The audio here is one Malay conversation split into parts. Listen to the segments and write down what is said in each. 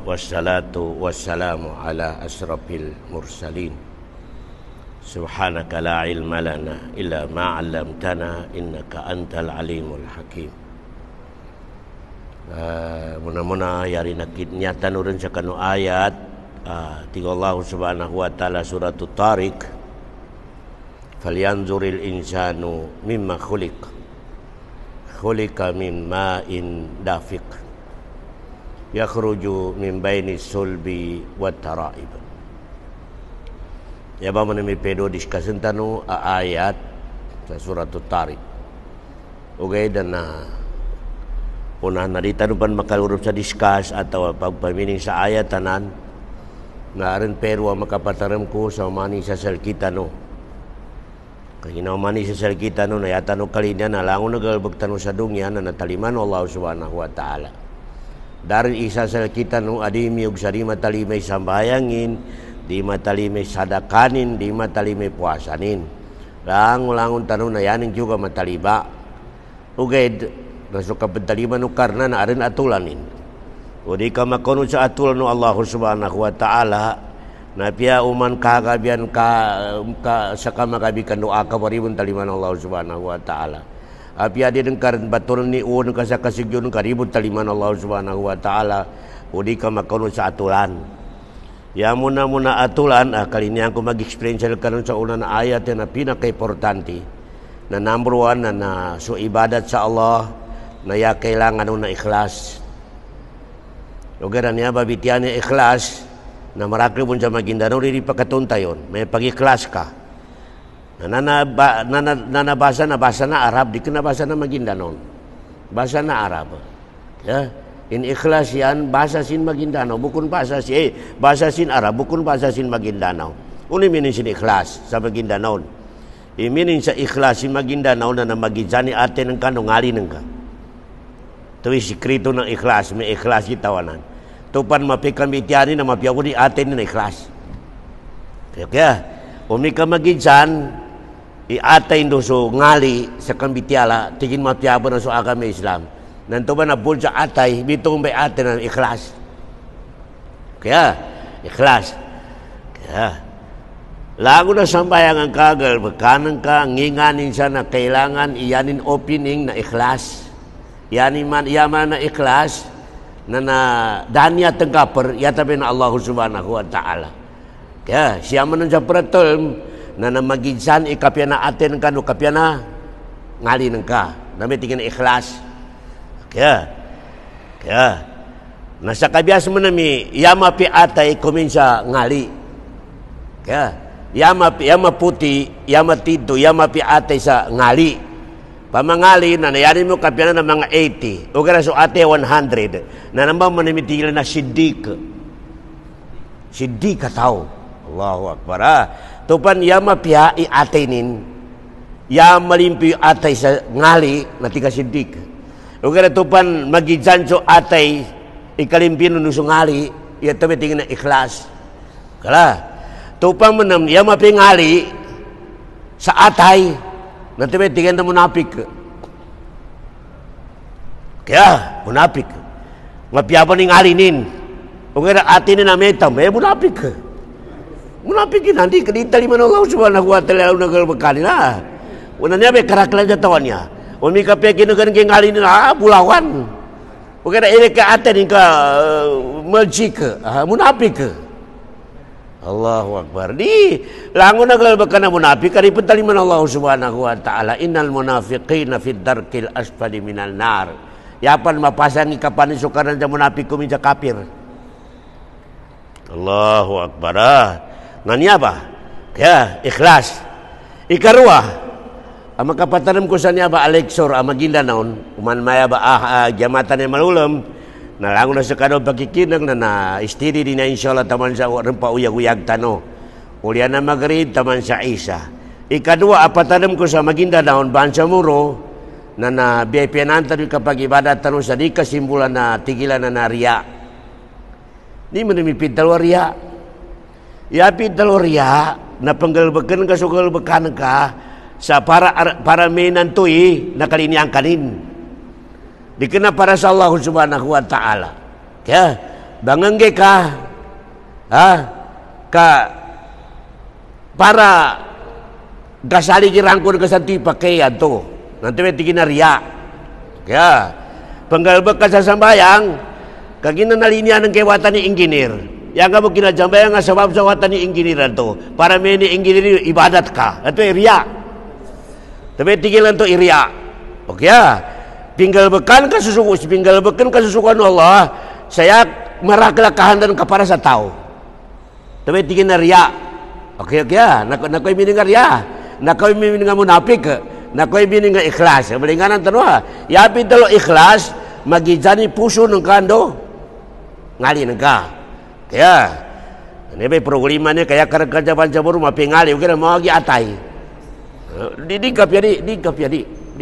Wassalatu wassalamu ala asrafil mursalin. Subhanaka la ilma lana illa ma 'allamtana innaka antal alimul hakim. Muna-muna yari nakit nyata nurun sa kanu ayat tiga Allah subhanahu wa ta'ala suratul Tariq. Falyanzuril insanu mimma khuliqa min ma'in dafiq yakhruju min baini sulbi wat tara'ib. Ya ba manami pedo diskasen tanu ayat sa suratul Tariq. Ugay dan punah narita nupan makalurup sa diskas atau pagpamining sa ayat tanan nga aron pero makapataram ko sa mani sa salkita no. Kaya mani sa salkita no nayata no kalinya na langon nagalbag tanu sa dungyan na nataliman Allah subhanahu wa ta'ala. Dari isa sa kita no adimi ug sa di matalimay sambayangin, di matalimay sadakanin, di matalimay puasanin. Langon tanong na yaning juga mataliba. Ugay nasok kapataliman no karna na arin atulanin. O di ka makunod sa atulan no Allah subhanahu wa ta'ala na piya uman kagabian ka sa kamakabikan doa ka paribon taliman Allah subhanahu wa ta'ala. Api adi dengkar batul ni un kasakasigyon karibut taliman Allah subhanahu wa ta'ala udi ka makono sa atulan. Ya muna atulan kali ini aku mag-experience karon sa una na ayat na pinaka-importante na number one na so ibadat sa Allah na ya kailangan na ikhlas. Lugaran niya babitian niya ikhlas na marakli pun sa Maguindanao diri pagkatuntayon may pag-ikhlas ka. Basa na Arab, di kena basa na Maguindanao. Basa na Arab. Ya, in ikhlas yan basa sin Maguindanao, bukun basa sin Arab, bukun basa sin Maguindanao. Uni minin sin ikhlas sa Maguindanao. Iminin sa ikhlas sin Maguindanao na magijani atin ng kanungali ng ka. Tuwi sikrito ng ikhlas, may ikhlas gitawanan. Tupan mapikan bitiani na mapiyaw di atin ng ikhlas. Kaya, umi ka magijan iatay do so ngali sa kambitiala tigin mapiaba na so agama Islam nanto ba na bul sa atay bitong bay atin ng ikhlas kaya ikhlas kaya lago na sambayang ang kagal magkanang ka nginganin siya na kailangan iyanin opening na ikhlas yaman na ikhlas na danya tengkaper yatabi na Allah subhanahu wa ta'ala kaya siya man sa pratol na namagidsan ikapya na atin ka no kapya na ngali nang ka nami tingin ikhlas kaya nasa kabias mo nami yama pi atay kuminsa ngali kaya yama puti yama tito yama pi atay sa ngali pamangali na nayari mo kapya na ng mga 80 o kaya so ate 100 na naman mo nami tingin na siddiq tao Allahu Akbar tupan yama pia iatenin yama limpi atay sa ngali na tiga siddiq o kaya tupan magidjanso atay ikalimpin nung ngali iya tabi tingin na ikhlas kala tupan mo nam yama pi ngali sa atay na tabi tingin na munapik kaya munapik mapiapa ni ngali nin o kaya atinin na metam munapik munafikin nanti kedita liman Allah subhanahu wa ta'ala nagal bekali lah. Unanya be karaklan jatawannya. Umi kapekin dengan gengali ni bulawan. Bukan ini ke aten ke majik munafik. Allahu Akbar. Di langun nagal bekana munafik kari pentaliman Allah subhanahu wa ta'ala innal munafiqina fid darkil asfali minal nar. Yapan mapasangi kapan sukaran ja munafik kuminja kafir. Allahu Akbar. Ngani apa? Ya, ikhlas. Ikarua. Ama kapataram ko sa niya ba Alexor Maguindanao, uman maya ba jamatan ni malulam. Nalango na sa kado pagkikinang na istiri din na insyaallah taman sa rempa uyag-uyag tano. Ulian na Maghrib taman sa Isa. Ikadua apataram ko sa Maguindanao bansa muro na biyapiananta kapag ibadat tano sa di kasimbulan na tigilan na nariya. Di mo namipid dalawa riya. Ya pidaloria na panggalbagan ka sugalbakan ka sa para menantui na kaliniang kanin. Dikena para sa Allah subhanahu wa ta'ala. Kaya bangangge ka ka para gasali kirangkon kasanti pakaian to nanti tigin na riya kaya panggalbag ka sa sambayang kagina nalinya ng kewatan ni engineer yang kamu kinajambayang nga sabab sa watan ni engineer to para may ni engineer ibadat ka ito riya tapi tigil to riya okay pinggalbakan kasusukan Allah saya meraklakahan dan kepada sa tao tapi tigil na riya okay nakoy meaning nga riya nakoy meaning nga munapik nakoy meaning nga ikhlas balinganan tanwa yapi talo ikhlas magijani puso ng kando ngali ka kaya ini may programa kaya karagkadya pancaburo mapingali okay na mga giatay di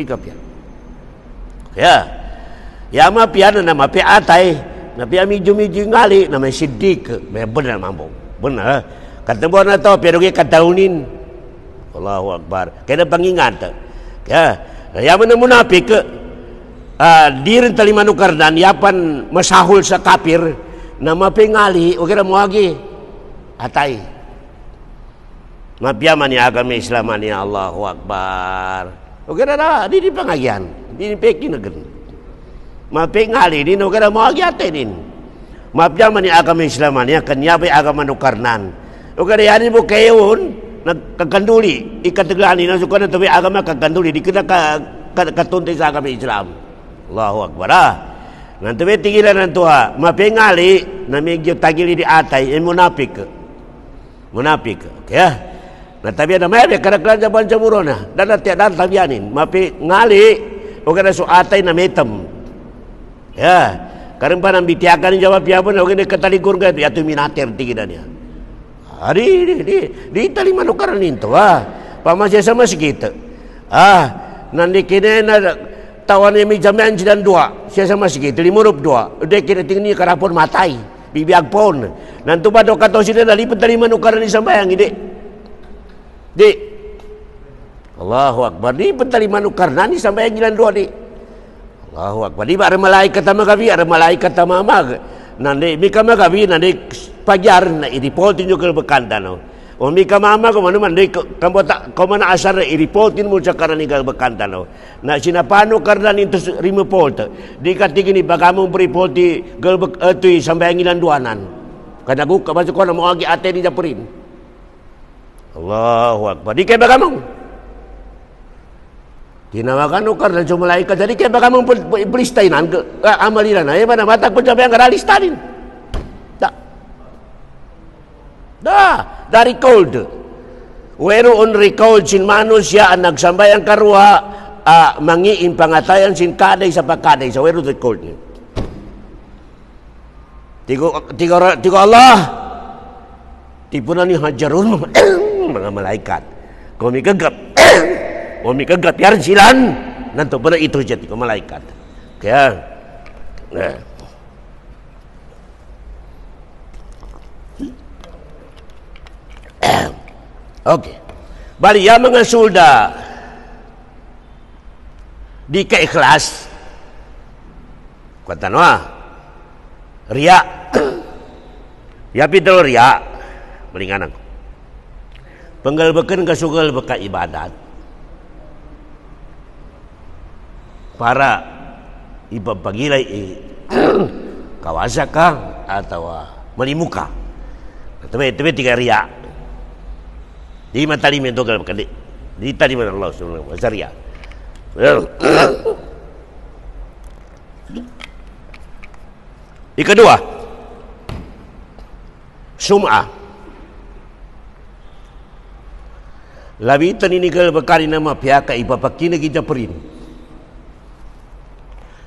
kapya kaya yama piano na mapiatay na piya medyo ngali na may sidik may benar mambo benar katabo na to pero kataunin Allahu Akbar kaya pangingat kaya yaman na munapik di rin talimanukarnan yapan masahul sa kapir na mapingali o kira muagi atay mapiyaman niya agama Islaman niya Allahu Akbar o kira na di pangagyan di pekin na ganun mapingali din o kira muagi atay din mapiyaman niya agama Islaman niya kanya pa'y agama nukarnan o kira yanin mo kayon nagkaganduli ikatagani na suka na tabi agama kaganduli di kena katunti sa agama Islam Allahu Akbar nanti tigilan ng tuha mapingali na medyo tagili di atay munapik kaya natabian na may karaklan sa pancamuro na dan tabianin mapingali o kana so atay na metam ya karang pa nang bitiakan ng jawab yapon o kana katalikur ka yato minater tigilan niya di talimanukaran nito pamasya sama sikita nandikinin na tawan ni jaman jidan dua siya sama sige tilimurup dua udah kira tingni karapon matay bibiyag pon nanto ba do kato sila nalipad tali manukaran ni sambayang di Allahu Akbar di tali manukaran ni sambayang jidan dua di Allahu Akbar di ba malaikat magabi malaikat mamag nandi mika magabi nandi pajar na iripotin yung kalbakanda no o mika mama ko manuman di ko man asar iripotin mo sa karanigal bakanta no na sinapano kardan into report di katigin ni bagamong report galbak atoy sambayangilan duanan kanagu ka baso ko na mo agi ate ni japurin Allahu Akbar di kay bagamong tinawagan no kardan sa malaikat jadi kay bagamong polistainan amaliran ay mana matag po sambayang karalistanin dari cold weroon recalled sin manusia ang nagsambayang karwa mangiin pangatayan sin kaday sa pagkaday sa weroon recalled niya tigo Allah tipunan ni hajarun mga malaikat kumikagap yaran silan nanto pala ito siya tigo malaikat kaya okay. Bali ya mga sulda di kaikhlas kata noa riya ya pidol riya melinganan penggalbakan kasugal baka ibadat para ipapagilay kawasa ka atau malimuka tapi tiga riya di matalim itu kalau berkali di tadi mana Allah Subhanahu wa taala yang kedua sum'ah labitan ini kalau berkali nama pihak ipapakina kita perin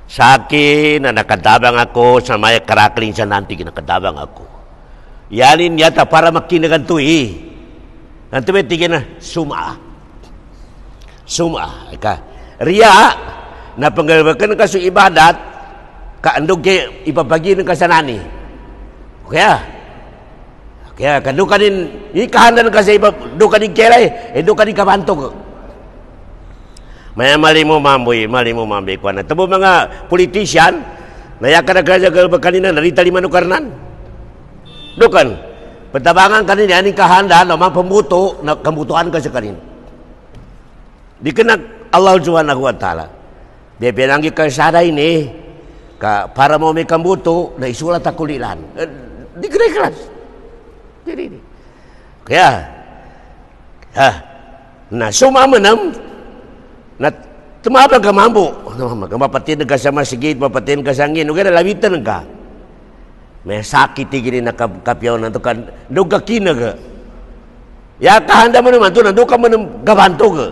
sakin na nakatabang ako sa maya karakling sa nanti kinakatabang ako yalin yata para makinagan to nanti betigin na sum'ah ka riya na panggalbakan ka sa ibadat kaandog kay ipapagi ng kasanani kaya kadu kanin ikahanan ka sa do kanin kelay do kanin kabantog mali mo mamboy kuan tabo mga politician na yakan ka sa galbakan na narita limanukarnan Dukan. Pertabangan kanina ni kahanda namang pembuto na kebutuhan ka sakanin. Dikenak Allah Subhanahu wa taala. Dia pinanggi ka sada ini ka para mau may kambuto na isulat takulilan. Di kelas. Jadi kaya na sumamenam na tumabang ka mambo. Mapatin ka sa masigit, mapatin ka sa angin. Ugay na labitan ka. May sakit gini na kapyaw na ito kan duga kina ka ya kahanda mo naman ito na duga mo ng gabanto ka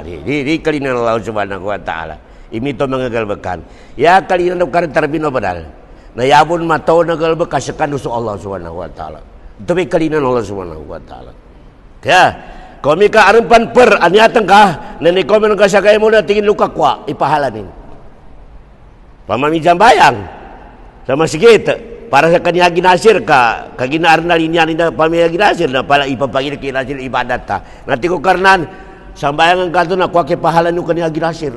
di kalina ng Allah Subhanahu wa ta'ala imito mga galbakan ya kalina ng karitarbino padal na yabon mataw na galbak kasakan uso Allah Subhanahu wa ta'ala ito may kalina ng Allah Subhanahu wa ta'ala kaya kami ka arumpan per anyatang ka na ni komen ka sa kayo mo na tingin luka kwa ipahalanin pamamijang bayang sama sigit para sa kanya ginasir ka kaginaar na linya nila pamilya ginasir na pala ipapagin kinasir ibadat ta nanti ko karnan sambayangan ka na kwa pahalan yung kanya ginasir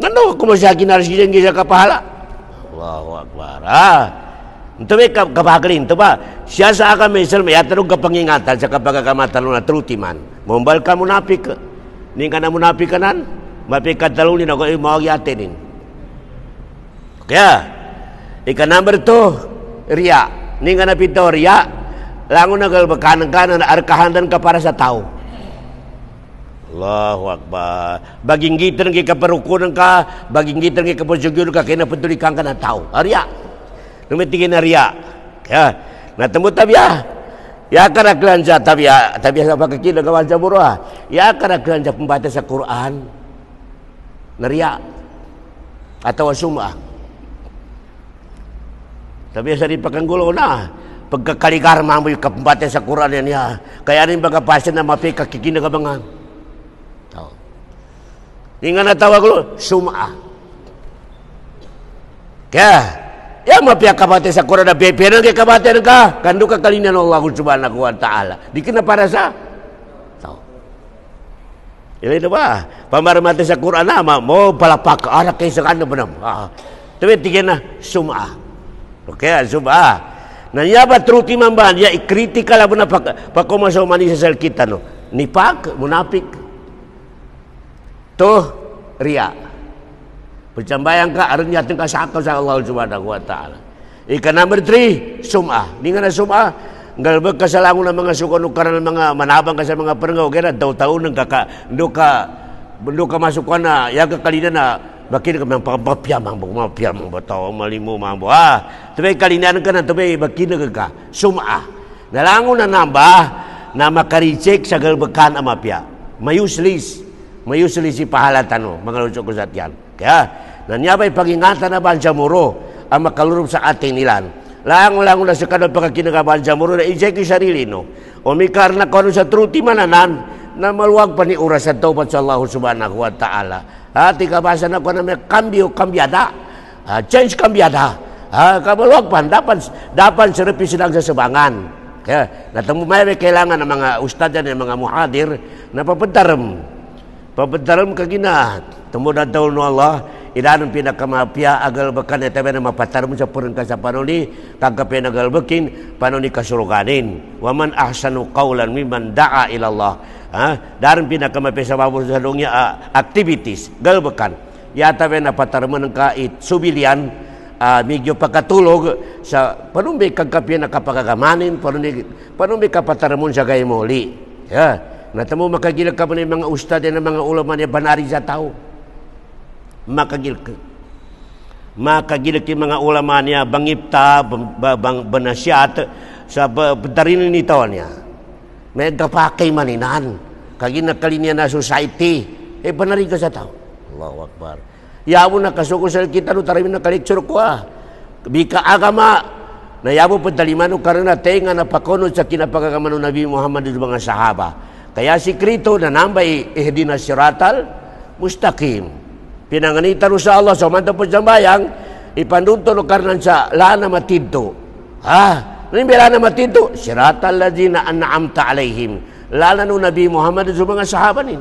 nano kung masya ginasir yung gisa kapahala Allahu Akbar ito may kapahalin ito ba siya sa akan may isal may atanong kapangingatan sa kapagakamatan na trutiman mumbal ka munapik hindi ka na munapik kanan mapikat talunin ako mawagyatin kaya, ika number 2, riya. Ni nga napito riya, lango na galbakanan-kanan na arkahandan ka para sa tao. Allahu Akbar. Baging gitan ng kaparukunan ka, baging gitan ng kapasyugyon ka, kaya napadulikan ka ng tao. Riya. Numitingin na riya. Kaya, natamo tabiya. Ya karaklan sa tabiya sa pagkakinagawan sa buruha. Ya karaklan sa pembata sa Quran. Na riya. Atau sum'ah. Tapi sa di pagkanggulo na pagkakaligar mamoy kapambate sa Quran niya kaya rin baga pasen na mapika kikinagabangan tao nga natawag lo sum'a kaya ya mapia kabate sa Quran na bebenan kay kabate ka kando ka kalinan Allah Subhanahu wa ta'ala di kina para sa tao ilay na ba pamaramate sa Quran na mo palapak arak kay sa kano ba tapi tigyan na sum'a okay, subah. Na niya ba truti man ba? Niya ikritikal abo na pakumasaw man sa kita no. Nipak, munapik. To riya. Pagsambayang ka aron yating kasakaw sa Allah Subhanahu wa ta'ala. Ika number 3, sum'ah. Di nga na sum'ah, galbag ka sa langon ng mga suko karan mga manabang ka sa mga perenggaw kaya taw-taw nang ndo ka masukan na yaga kalina na bakit ka mang pagpapyamang bataw malimu mambo tapi kalinan ka na tapi bakit ka sum'a nalangon na namba na makaricek sa galbakan amapya mayuslis si pahalatan no mga lutsok ko sa tiyan kaya nanyabay pagingatan na bansa muro ang makalurup sa ating nilan langon na sa kanang pagkakinagaban sa muro na ijay ki sarili no umikar na kono sa truti mananan na maluwag pa ni oras sa tawbat sa Allah Subhanahu wa ta'ala tika basa na ko na may kambyada change kambyada kabaluwag pa dapat sarapi silang sa sabangan kaya natamo may kailangan ng mga ustad ng mga muhadir na papadtaram kagina tumudan taon no Allah ilan ang pinakamapya agal bakan ito na mapatarm sa purun ka sa panoni kagkape nagal bakin panoni kasuruganin waman ahsanu qawlan mimman da'a ilallah darin pinakamapya sa babos sa dongya activities galbakan yata na patarman ng kait subilian medyo pagkatulog sa panumbi kagkape na kapagagamanin panumbi kapatarmon sa gay muli natamo makagilag ka pa ng mga ustad ng mga ulaman niya banari sa tao makagilag yung mga ulaman niya bangipta banasyat sa padarin nito niya may kapakay maninan kaginakalinya na society banari ka sa tao Allahu Akbar yabo na kasukusal kita no taramin na kalitsur ko bika agama na yabo padaliman no karena tenga na pakonod sa kinapagagama ng Nabi Muhammad sa mga sahaba kaya si Krito na nambay ihdina siratal mustaqim pinanganita no sa Allah sa manta po sambayang ipandunto no karnan sa lana matidto lana matidto siratal ladzina an'amta alaihim lana no Nabi Muhammad sa mga sahaba nin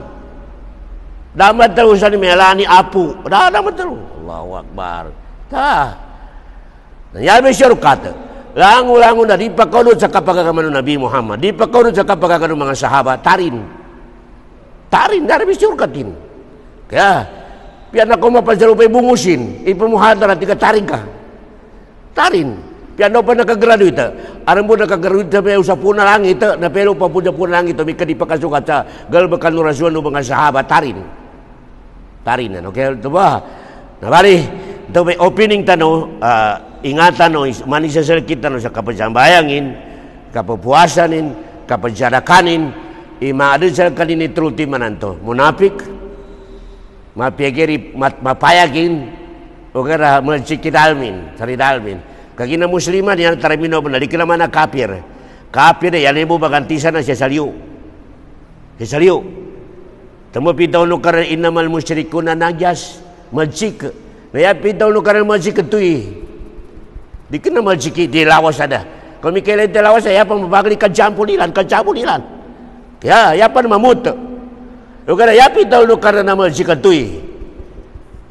damat talusan ni melani apu damat talu Allahu Akbar Yabe syurkat. Langu-langu na dipakunod sa kapagagamanon Nabi Muhammad, dipakunod sa kapagagamanon mga sahabat, tarin. Tarin, dari syurkatin. Kaya, piyan ako mapansalupay bungusin, ipamuhadara, tika tarin ka. Tarin. Piyan ako pa nakagraduate. Aram mo nakagraduate sa usapun na langit, na pero pa po na langit, may kadipakasukat sa galbakan orasyon ng mga sahabat, tarin. Tarin, ano? Kaya ito ba? Nabali, ito may opening tanong, ingatan no, manisasal kita no sa kapasambayangin, kapapuasanin, kapasyarakanin, imaadun sa kanini truti mananto. Munapik, mapiyagiri, mapayagin, o kaya malsikidalmin, saridalmin. Kagina musliman, yan taramino, nalikin naman na kapir. Kapir, yan mo bagantisan na siya saliw. Siya saliw. Tamapitaw no karan inamal musyrikun na nagyas, madsik. Nayapitaw no karan madsik ito'y. Di ka na maljiki, di lawas ada. Kung may kailan di lawas, ya pa mabagli kajampulilan. Kaya, ya pa na mamuto. O kaya, ya pitaw no karan na maljika tuy.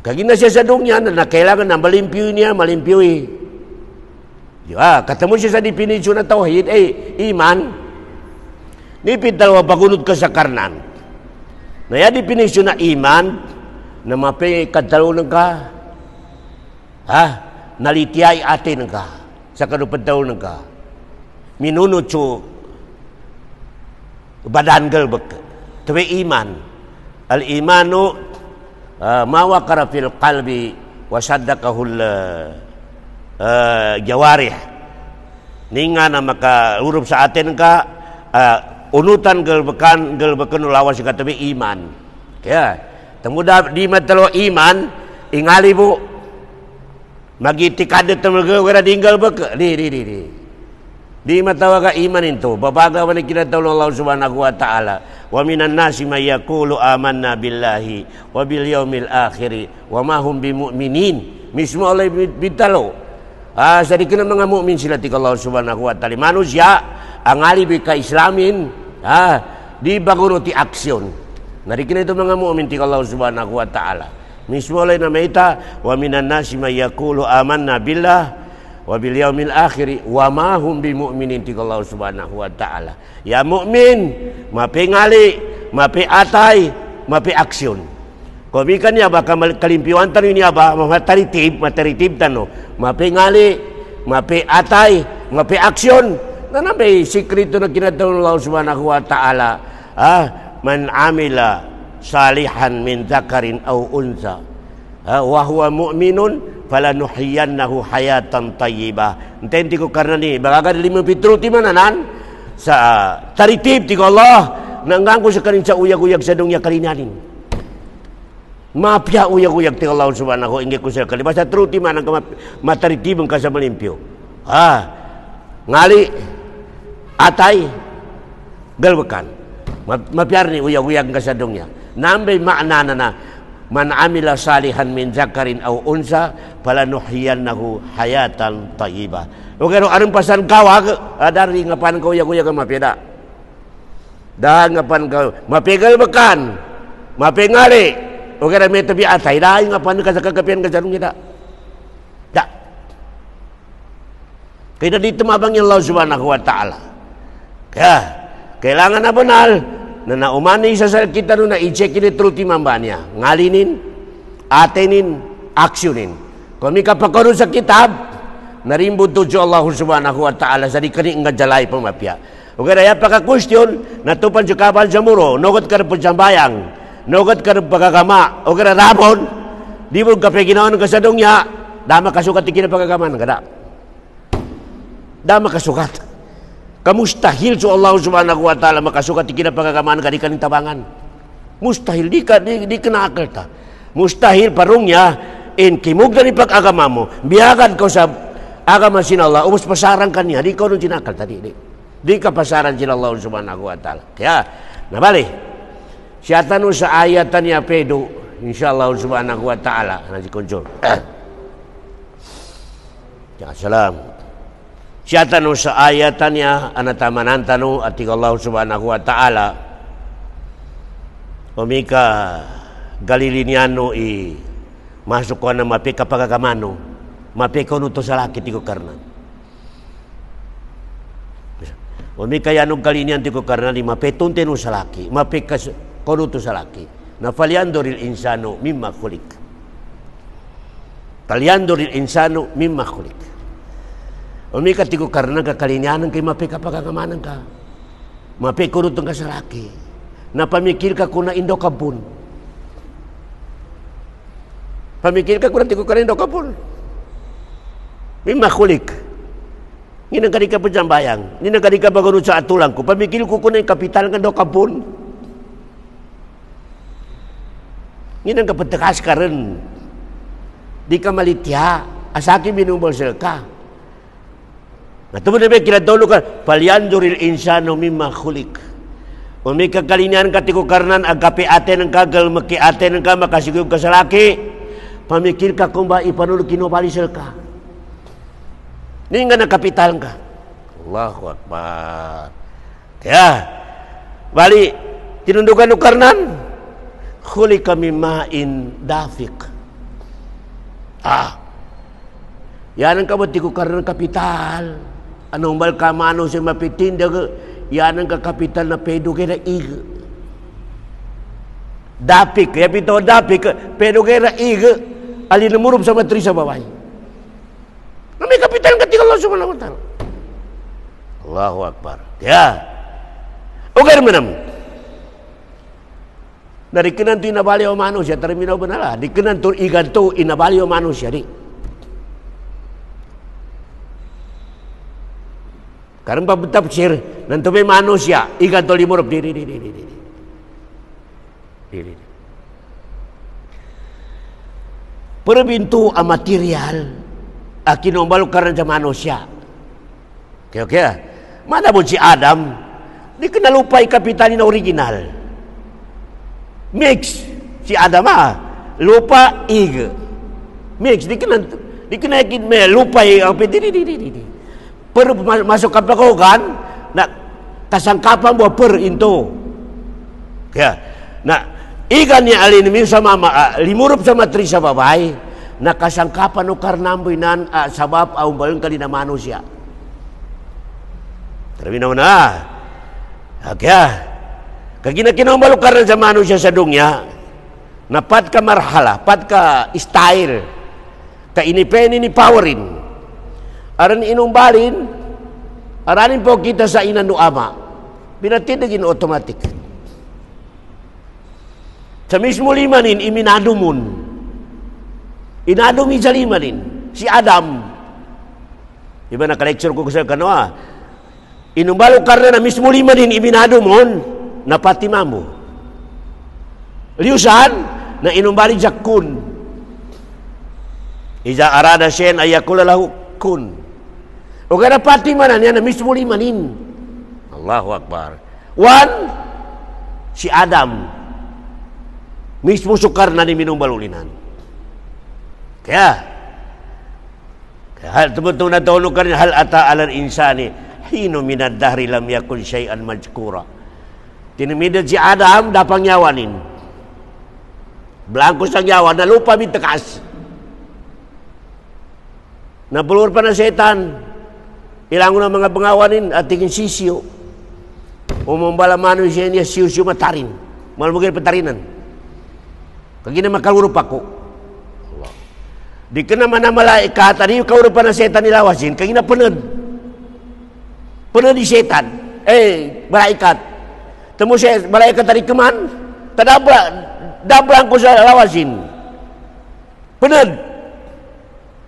Kagina siya sa dong niya, na kailangan na malimpyo niya, malimpyo eh. Diba? Katamo siya sa definisyon na tawhid, iman. Ni pitaw, pagunod ka sa karnan. Na ya definisyon na iman, na mapay kadtalunan ka. Nalitiyay atin ka sa kadupadaw ng ka minunod so badangal bak tuwi iman al imanu mawa kara fil qalbi wa saddaqahul jawarih ninga na makaurub sa atin ka unutan galbakan lawas ka tuwi iman kaya temuda di matalo iman ingali bu magitikada tamaga wala dinggal baka di matawa ka iman into babaga wala kinataw ng Allah subhanahu wa ta'ala wa minan nasi may yaqulu amanna billahi wa bil yaumil akhir wa ma hum bimu'minin mismo Allah bitalo sadikina mga mu'min sila tika Allah subhanahu wa ta'ala manusia ang alibi ka islamin di baguno ti aksyon narikina ito mga mu'min tika Allah subhanahu wa ta'ala mismo lay na maita wa minan nasi may yaqulu amanna billah wa bil yaumil akhir wa ma hum bimu'minin ti Allah subhanahu wa ta'ala ya mu'min mapingali mapi atay mapi aksyon komikan niya ba kalimpiwan tanin niya ba mataritib tano mapingali mapi atay mapi aksyon na may sikreto na kinatawag ng Allah subhanahu wa ta'ala man amila salihan min dzakarin aw unsa wa huwa mu'minun falanuhyiyannahu hayatan tayyibah. Enten ko karena ni bagaga lima pitruti mananan sa taritib ti Allah nanggang ko sa kanin sa uyag-uyag sa dongya kalinanin. Mapya uyag-uyag ti Allah subhanahu ingi ko sa kalibas sa truti manang mataritibong ka sa malimpyo. Ngali atay galwakan. Mapyar ni uyag-uyag ka sa dongya. Nambay makna na man amila salihan min zakarin aw unsa falanuhyiyannahu hayatan tayyibah. O kano anong pasan kawag dari ngapan ko uyag-uyag mapyada. Dahan ngapan ka mapigal bakan mapingali o kano may tabi atay dahan ngapan ka sa kagapian ka sa dongya da. Kaya dito mabang yung Allah subhanahu wa ta'ala. Kaya kailangan na banal na naumani sa kita no na i-check ini truti mambanya ngalinin atenin aksyonin kung may kapakaroon sa kitab narimbod to Allah subhanahu wa ta'ala sa di kani nga jalay pamapya o kaya pagka-question natupan sa kabal sa muro nogot ka po sa bayang nogot ka pagkagama o kaya ramon di mo kapag ginawan ka sa dongya dama kasukat ikin pagkagama kada dama kasukat kamustahil so Allah subhanahu wa ta'ala makasukat ikin pagkagamaan ka di kaning tabangan mustahil di kinakal ta mustahil parungnya in kimug na ni pag-agama mo biyagan ko sa agama sin Allah umus pasaran ka niya di ko nung sinakal tadi di ka pasaran sin Allah subhanahu wa ta'ala kaya nabali siya tanong sa ayatan niya pedo insyaAllah subhanahu wa ta'ala nanti kunjur ya salam siya tanong sa ayatan niya anatamanan tanong at Allah subhanahu wa ta'ala umika galiliniano masuk ko na mapi kapagagamano mapekon uto salaki tiko karnan. Umi kaya nung kalinian tiko karnan di mapetun tenu salaki, mapekas kono uto salaki. Na falyanduril insano mimma khuliq. Falyanduril insano mimma khuliq. Umi katiko karnan kakalinian kay mapeka pagkakamanan ka. Mapekon uto ka salaki. Na pamikir ka kuna indo kabun. Pamikir ka kuna tiko karnan indo kabun. Mimma khuliq. Ngina kadika pejambayang, ngina kadika bagunut sa atulang ko. Pamikir ko kuna kapital nga do kabun. Ngina ka petekas karen. Di ka malitya, asaki binumbol ka. Natubod na kila tolo ka, falyanzuril insano mimma khuliq. Umi kakalinian katiko karnan agapi aten ng kagal maki aten ng ka makasigog ka sa laki. Pamikir ka kung ba ipanulog kinobalisel ka. Ini nga nakapital ka. Allahu Akbar. Kaya, bali, tinundukan ng karnan, huli kami main dafik. Yan ang kabati ko karnan kapital. Anong bal kamano siya mapitindag, yan ang kakapital na pedo kaya na ig. Dafik, kaya pito dafik, pedo kaya na ig, alinamurub sa matri sa babae. Na may kapital ketika Allah Subhanahu wa taala. Allahu Akbar. Ya. Ogar menam. Dari kenan tu inabali o manusia terminaw benala. Di kenan tu igan tu inabali o manusia di. Karena pabutapsir nanti may manusia igan tu limurap di. Perbintu a material kinombalo karena sa manusia. Kaya mana mo si Adam di kinalupay kapital na original. Mix si Adam lupa ig. Mix di kinakin me lupay ang di. Per masuk kapakogan na kasangkapan mo per into. Kaya na igan ni alin mi sama limurup sama tri sa babae. Nakasangkapan o karnamboy nan sabab ang balong kali na manusia. Terminaw na. Kaya, kaginakinong balong karnan sa manusia sa dunya, na pat ka marhala, pat ka style, ka inipeni ni powerin, aran inumbalin, aranin po kita sa inanu ama, binatidagin automatic. Sa mismo limanin, iminadumun, inadumi sa limanin, si Adam. Iba naka-lecture ko sa kanoa. Inumbalo karna na mismo limanin iminadumon na patimamu. Liusan na inumbali jakun. Iza arada syen ayakula lahu kun. O kada patimanan yan na mismo limanin. Allahu Akbar. One, si Adam. Mismo sukar na ni minumbalulinan. Kaya hal teman-teman na tawag ka rin hal ata alal insani hino minad dahri lam yakun syai'an majkura. Tinimidad si Adam dapang nyawanin belangko sang nyawa na lupa mintekas napulur pa na setan ilango na mga bangawanin at tingin sisyo umambala manusia niya siyo matarin malmugil patarinan kagina makalurup ako. Di kena mana malaikat tadi kau rupa na setan nilawasin kagina pened di setan malaikat temu saya malaikat tadi keman dablang ko sa lawasin pened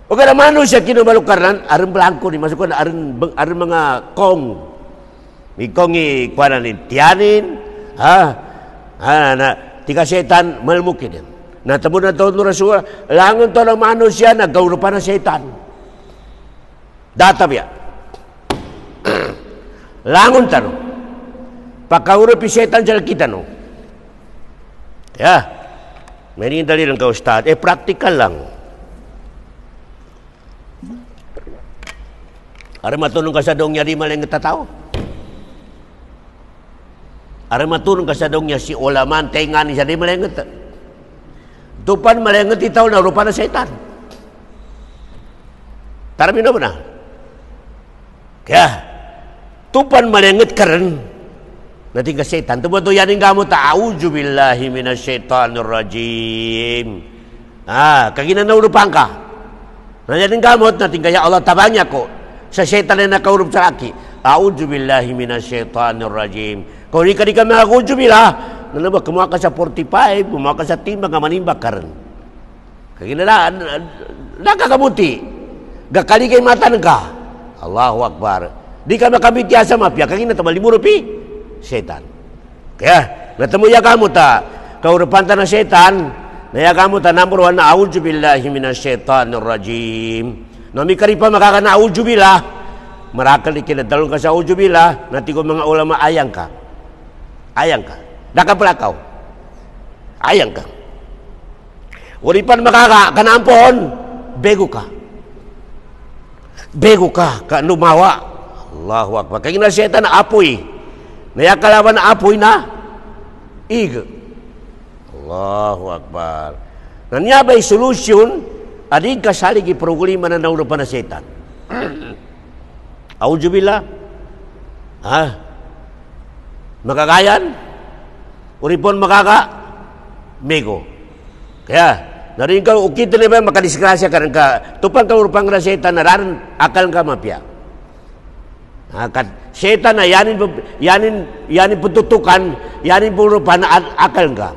o kada manusia kino balukaran aron belangko ni masukon aron mga kong mikongi kuana ni tianin na tiga setan malmukin. Nah temu na tahun Rasul langon to ng manusia nagkaurupan ng setan. Datab ya. Langon tano. Pagkaurupi setan sa kita no. Ya. May dali lang ka ustad. Practical lang. Are matulong ka sa dong niya di malang tatao. Are matulong ka sa dong niya si olaman tengan siya di malang Tupan malang itaw na rupa na setan. Tarami na benar. Kaya tupan malenget keren nanti ke setan. Tu betul yanin kamu ta'awuzubillahi minasyaitanir rajim. Kagina na urup angka. Nanti kamu nanti kaya Allah tabanya kok. Sa setan na nakaurup sa laki. A'udzubillahi minasyaitanir rajim. Kau ni kadika ma'udzubillah. Nanti kemua ka sa 45, kemua ka sa timbang manimba karen. Kagina na nakakabuti. Gakali kay mata ka. Allahu Akbar. Di ka makabitiasa mapya. Kagina tabalimurupi setan. Kaya natemu ya kamu ta kaurupan ta na setan. Naya kamu ta number 1 na a'udzubillahi minasyaitanir rajim. Nami karipa makakana a'udzubillah. Marakal ikinadalong ka sa a'udzubillah. Nanti ko mga ulama ayang ka. Ayang ka. Daka pala kau. Ayang ka. Uripan makaka kanampon. Bego ka. Bego ka. Kanumawa. Allahu Akbar. Kaya na setan na apoy. Naya kalaban na apoy na. Ig. Allahu Akbar. Nanyabay solusyon. Adig kasaligi problema na naurupan na setan. A'udzubillah. Makakayan. Uripon makaka. Mego. Kaya narin ka ukit na ba makadisgrasya ka rin ka. Tupang ka urupang na setan na rin akal ka mapya. Setan na yanin pututukan. Yanin purupan na akal ka.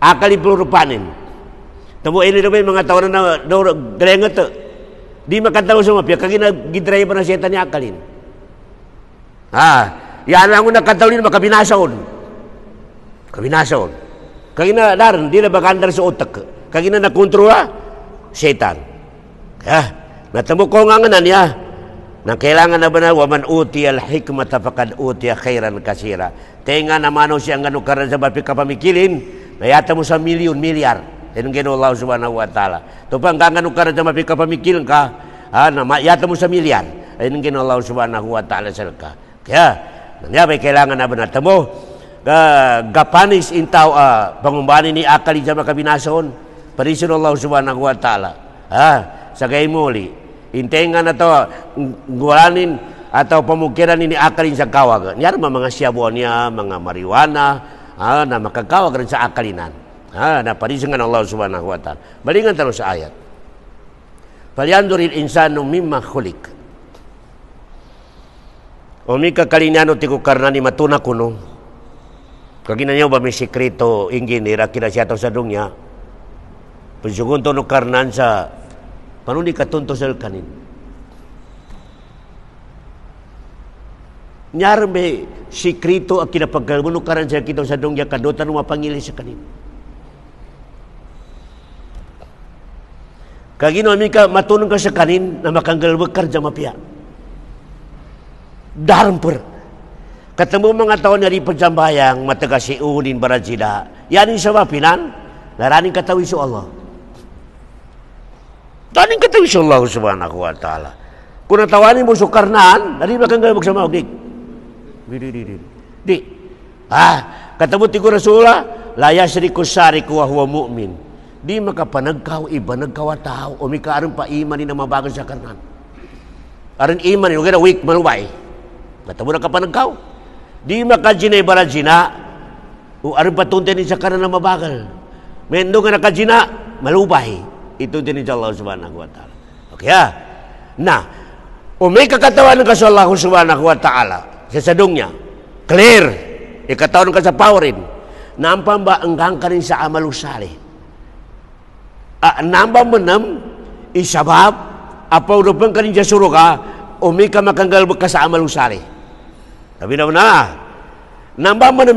Akal ipurupanin. Tamo ini naman mga tawanan na galengat to. Di makataw sa mapya kagina gidray pa na setan ni akalin. Yan ang nakatawin makabinasaon. Kabinasaon. Kagina daran di na bagandar sa utak. Kagina nakontrola setan. Natamo ko nga niya. Na kailangan na ba na waman utiyal hikmata faqad utiya khairan kasira. Tenga namano siya ngano karan sa bapi kapamikilin. Nayata mo sa milyon, milyar. Yan gino Allah subhanahu wa ta'ala. Tupang kangano karan sa bapi kapamikilin ka. Yata mo sa milyar. Yan gino Allah subhanahu wa ta'ala sa ka. Kaya, nanyabay kailangan na ba na tamo. Gapanis intaw pangumbani ni akali sa makabinason. Parisun Allah subhanahu wa ta'ala. Sagay muli. Intengan na to, ngulanin atau pemukiran ini akalin sa kawag. Nyar mga siyabuan niya, mga mariwana, na makakawag rin sa akalinan. Na parisingan Allah subhanahu wa ta'ala. Balingan terus sa ayat. Falyanzuril insanu mimma khuliq. Omika kalinyano tiku karna ni matuna kuno. Kagina niyo ba may sekreto ingin irakira siya sa dunya. Pensugun to no karnan sa paano di katunto sa kanin? Nyar may sikrito ang kinapagkamunukaran sa kita sa dongya kadotan ng mapangili sa kanin. Kagino ka matunong ka sa kanin na makanggalwag karja mapya. Darmper. Katamo mga taon na rin pagsambayang matagasiunin barajida. Yanin sa mapinan, naraning katawi sa Allah. Taning katawi sa Allah subhanahu wa ta'ala. Kung natawanin mo sa karnaan, nari makanggalwag sa maugdik. Di. Katamo ti ko Rasulullah, la yasriku sariku wa huwa mu'min. Di makapanagkaw iba nagkawataw o may kaarang pa imanin na mabagal sa karnan. Aran imanin, huwag na weak malubay. Katamo na kapanagkaw. Di makajinay barajina o aran patuntin sa karnan na mabagal. Mendo nga nakajina, malubay. Ito din sa Allah subhanahu wa ta'ala. Okay na, o may kakatawan ka sa Allah subhanahu wa ta'ala sa sadong niya, clear, ikatawan ka sa powerin, nampang ba anggang ka rin sa amalusali? Nambang menam, isabab, apaw ka rin sa suruka, o may ka makanggalbag ka sa amalusali. Sabi na, nambang menam,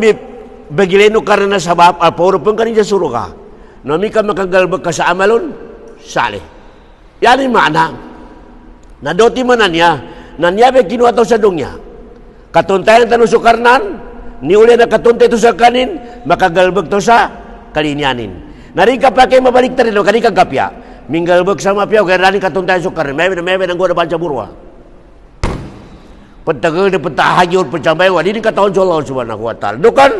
bagileno ka rin na sabab, apaw ka rin sa suruka, no may ka makanggalbag ka sa amalun, sali. Yan yung maana. Nadoti man na niya, nanyabe kinuha to sa dungya. Katuntayan tanong sukarnan, ni uli na katuntay to sa kanin, makagalbag to sa kalinyanin. Narin ka pa kayo mabalik tayo, kanin kang kapya. Minggalbag sa mapya, kaya narin katuntayan sukarnan. May nang guna bansa burwa. Pagtagal na pagtahayon, pagcambay, wali din kataon sa Allah subhanahu wa ta'ala. Dukan,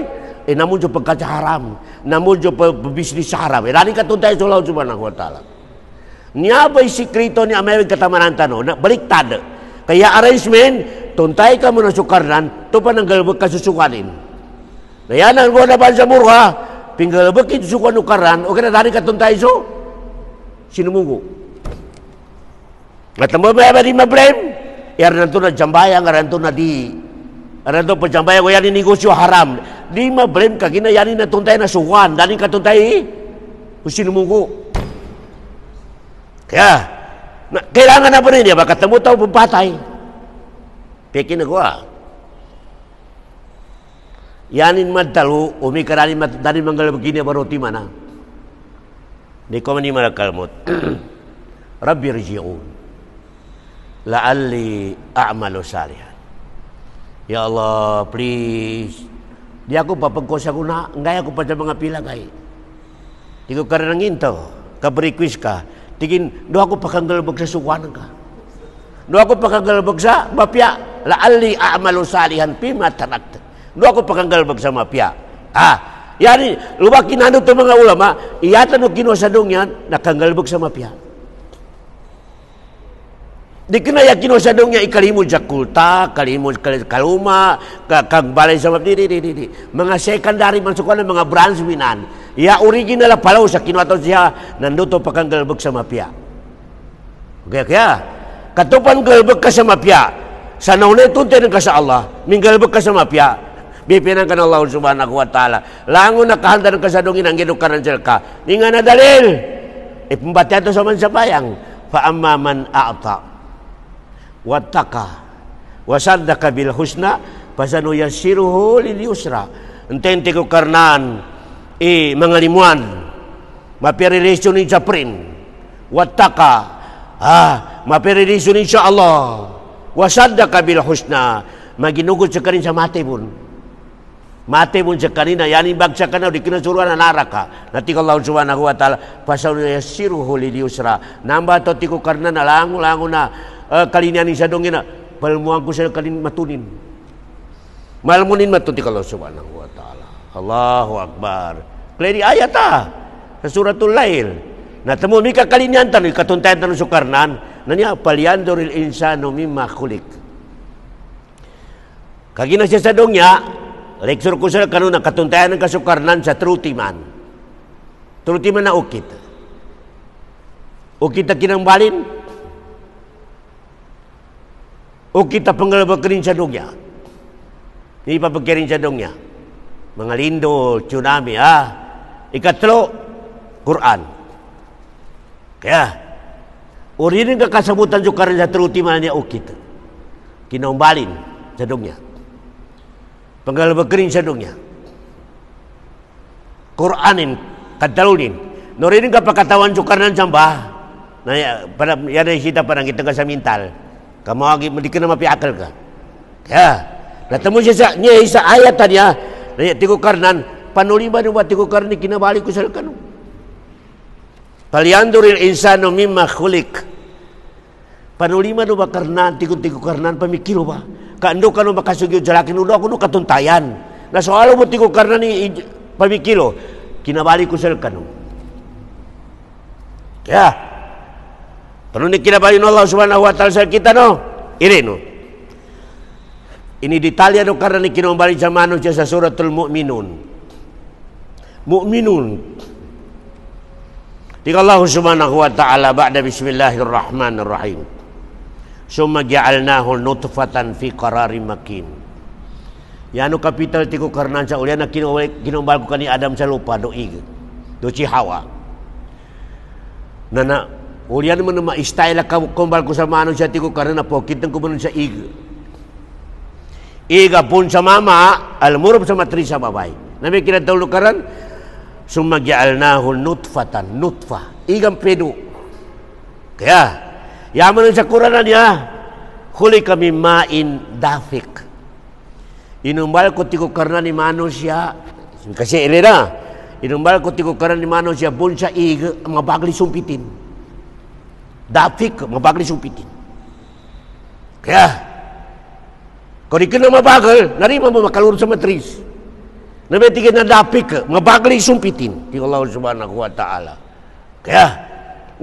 namun jo pagkatsa haram, namun jo pabisnis sa haram. Narin katuntayan sa Allah subhanahu wa ta'ala. Nya ba sikrito ni amay katamanan tano na baliktad. Kaya arrangement tuntay ka mo na sukarnan to pa nang galbag kasusukanin. Nayanan ko na ba sa murha pinggalbag kit sukan ukaran o kana dari ka tuntay so sinumugo. At mo ba di ma-blame? Yar nanto na jambaya ngaranto na di. Aranto pa jambaya ko yan negosyo haram. Di ma-blame ka ginayani na tuntay na sukan dali ka tuntay sinumugo. Kaya, kailangan na pa rin niya, baka tamo tao pumpatay. Pekin na ko yanin madtalu, umikaranin matdanin manggal begini baruti mana. Di ko man kalmot. Rabbi rji'un. La'alli a'malu salihan. Ya Allah, please. Di ako papagkosa ko na, ngay ako pa sa mga pilagay. Di ko karang into, kabrikwis ka. Tigin, do ako pakanggalbag sa suwanan ka. Do ako pakanggalbag sa mapya. La'alli a'malu salihan pima tarakta. Do ako pakanggalbag sa mapya. Yani, luwag kinano ito mga ulama, iyatan o kinosadong yan, nakanggalbag sa mapya. Di kinaya kinosadong niya ikalimod sa kulta, kalimod kaluma, kagbalay sa mapya. Di. Mga secondary man sukuan ng mga branch winan. Ya original palaw sa kinuataw siya nanduto pakanggalbag sa mapya. Kaya katupan galbag ka sa mapya. Sa naunay tunti ka sa Allah, minggalbag ka sa mapya. Bipinan ka ng Allah subhanahu wa ta'ala. Lango nakahanda ng kasadungin ang ginukaran sila ka. Di nga na dalil. Ipumbatya ito sa mansabayang. Fa'amma man a'ta. Wattaka. Wasaddaka bil husna. Pasanu yasiruhu lil yusra. Entente ko karnan. Mga limuan. Mapirilisyonin sa prin. Wattaka. Mapirilisyonin sa Allah. Wasaddaka bil husna. Maginugod sa kanin sa mati pun. Mati pun sa kanina, yanin bagsa ka na, di kinasuruan na naraka. Natik Allah subhanahu wa ta'ala, pasal na yasiruhu lil yusra. Namba to tiko karna na lango na kalinian sa dongin na, palmuan ko sa kalin matunin. Malmunin matutik Allah subhanahu wa ta'ala. Allahu Akbar. Klari ayat sa suratul Lail. Natamo mi kakalinian tan, katuntayan tan sukarnan, nanya palyanduril insanu mimma khuliq. Kagina siya sa dongnya, leksur ko sa kanuna katuntayan ng kasukarnan sa trutiman. Trutiman na ukit. Ukit na kinangbalin. Ukit na panggalabag rin sa dongya. Hindi pa pagkirin sa dongya. Mga lindo, tsunami. Ikatlo, Quran. Kaya, urinin ka kasabutan sukaran sa trutiman niya ukit. Kinangbalin sa dongya. Panggalabag rin sa dongya. Quranin, kadalunin. Noririn ka pagkatawan sukarnan samba. Yan ay sita parang kita ka sa mental. Kamawagi, hindi ka na mapiakal ka. Kaya, natamo siya sa ayat niya. Tiko karnan, panulima nyo ba tiko karni, kinabali ko sa kanong. Palyanduril insano mimma khuliq. Panulima nyo ba karnan, tiko karnan, pamikilo ba? Kaando ka no makasugyo sa lakin ulo ako no katuntayan. Nasoalo mo tiko karna ni pamikilo. Kinabali ko sa kanong. Kaya, paano ni kinabali no Allah subhanahu wa ta'ala sa kita no? Ini no. Ini detalya no karna ni kinabali sa manusia sa suratul Mu'minun. Mu'minun. Tika Allah subhanahu wa ta'ala ba'da bismillahirrahmanirrahim. Summa ja'alnahu nutfatan fi qararin makin. Yano kapital tiko karnan sa ulian na kinumbal ko kani Adam sa lupa doig. Do si Hawa. Nana ulian mo na ma-style ka kumbal ko sa manon sa tiko karnan na pokit ng kumanon sa ig. Iga pun sa mama, almurab sa matri sa babay. Nami kinatawlo karan summa ja'alnahu nutfatan, nutfa. Igang pedo. Kaya yaman sa Quran niya, huli kami main dafik. Inumbal ko tiko karna ni manusia, kasi ilera, inumbal ko tiko karna ni manusia, bun sa ig, mabagli sumpitin. Dafik, mabagli sumpitin. Kaya, kung di ka na mabagal, narima mo makaluro sa matris. Nabitigin na dafik, mabagli sumpitin. Di Allah subhanahu wa ta'ala. Kaya,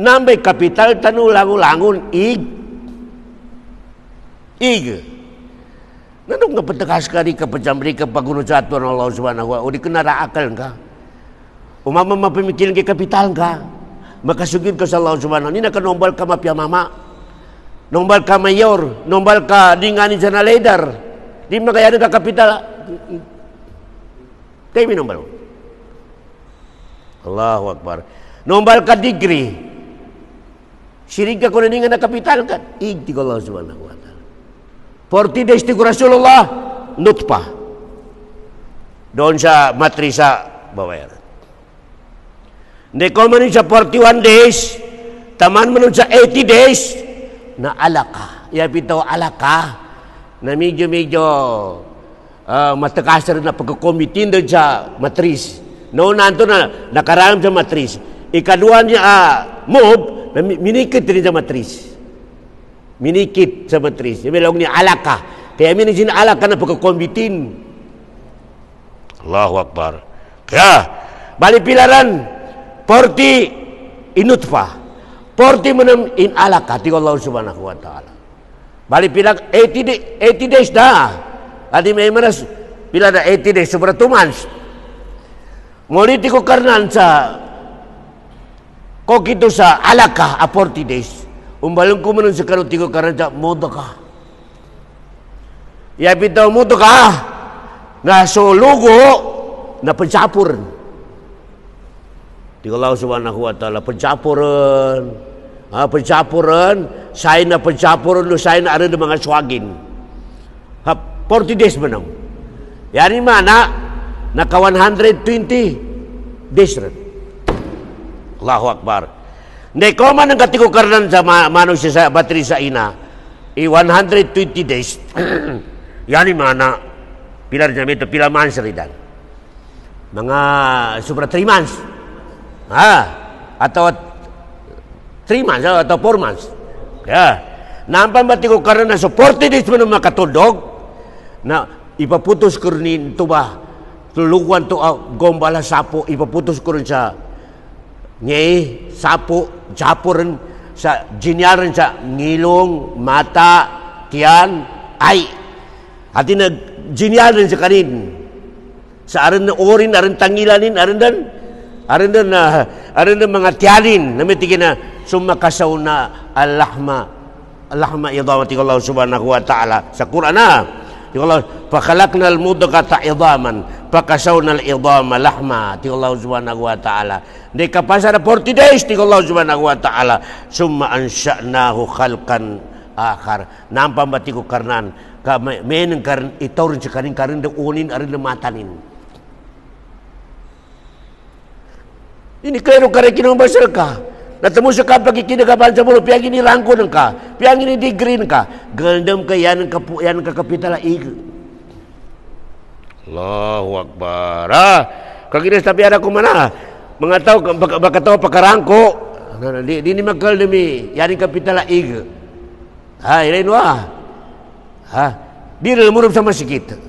Nambay kapital tanu langun-langun ig. Nanong kapetekas ka di kapacambri ka pagunod sa atuan Allah subhanahu wa ta'ala. O di kenara akal ka. Umama mapimikilan kay kapital ka. Makasugid ka sa Allah subhanahu wa ta'ala. Ni nakanombal ka mapya mama. Nombal ka mayor. Nombal ka dingani sa naledar. Di makayari ka kapital. Tayo nombal. Allahu Akbar. Nombal ka degree. Sirig ka kung naningan na kapital ka. Ig di Allah subhanahu wa ta'ala. 40 days ti Rasulullah, nutpa. Doon sa matrisa babayaran. Hindi ko man sa 41 days, taman man sa 80 days, na alaka. Yapito alaka, na medyo matakasar na pagkakomitin doon sa matris. Noon nanto na nakaram sa matris. Ikaduan niya move, minikit rin sa matris. Minikit sa matris. Yung bilog ni alaka. Kaya minisin alaka na pagkakombitin. Allahu Akbar. Kaya, bali pilaran, 40 inutfa. 40 manam in alaka. Tiga Allah subhanahu wa ta'ala. Bali pilang 80 days dah. Adi may manas, pila na 80 days, sobra 2 months. Ngunit ko karnan sa, kok ito sa alaka, 40 days. Umbalong ko manon sa karuti ko karanta, modo ka. Yapit daw modo ka. Nga so lugo, na pencapuran. Di Allah subhanahu wa ta'ala, pencapuran. Pencapuran, say na pencapuran, no say na ada mga swagin. 40 days manong. Yani mana, naka 120 days rin. Allahu Akbar. Hindi ko man ang katikukarnan sa manusia sa bateri sa ina. 120 days. Yani mana. Pilar niya ito, pila months ridan. Mga sobra 3 months. Atau 3 months atau 4 months. Kaya, nampan batikukarnan na so 40 days mo na makatudog. Na ipaputos ko rin ito ba. Tuluguan to gombala sapo. Ipaputos ko rin sa nyay, sapo. Japuran sa jinyaran sa ngilong, mata, tiyan, ay. Hati na jinyaran sa kanin. Sa aran na orin, aran tangilanin, aran na mga tiyanin. Namitigin na sumakasaw na Allahumma idhamati Allah subhanahu wa ta'ala. Sa Quran na. Allah, fakhalaqnal mudghata idhaman, fakasawna al-idhama lahma. Ti Allah subhanahu wa ta'ala. Di kapasa na 40 days ti Allah subhanahu wa ta'ala. Summa ansha'nahu khalqan akhar. Nampan bati ko karnan. Meneng karan ito rin sa karin da unin arin da matanin. Ini kaya kare kinambasal ka. Natemu sa kapag ikinagaban sa mulo, piyang inirangko ng ka, piyang inidigreen ka, gandam ka yan ang kakapitala ig. Allahu Akbar. Kaginas tabi ara ko mana, mga tao, baka tao pakarangko, di ni magkal demi, yan ang kapitala ig. Ilain mo di rin murub sa masikit.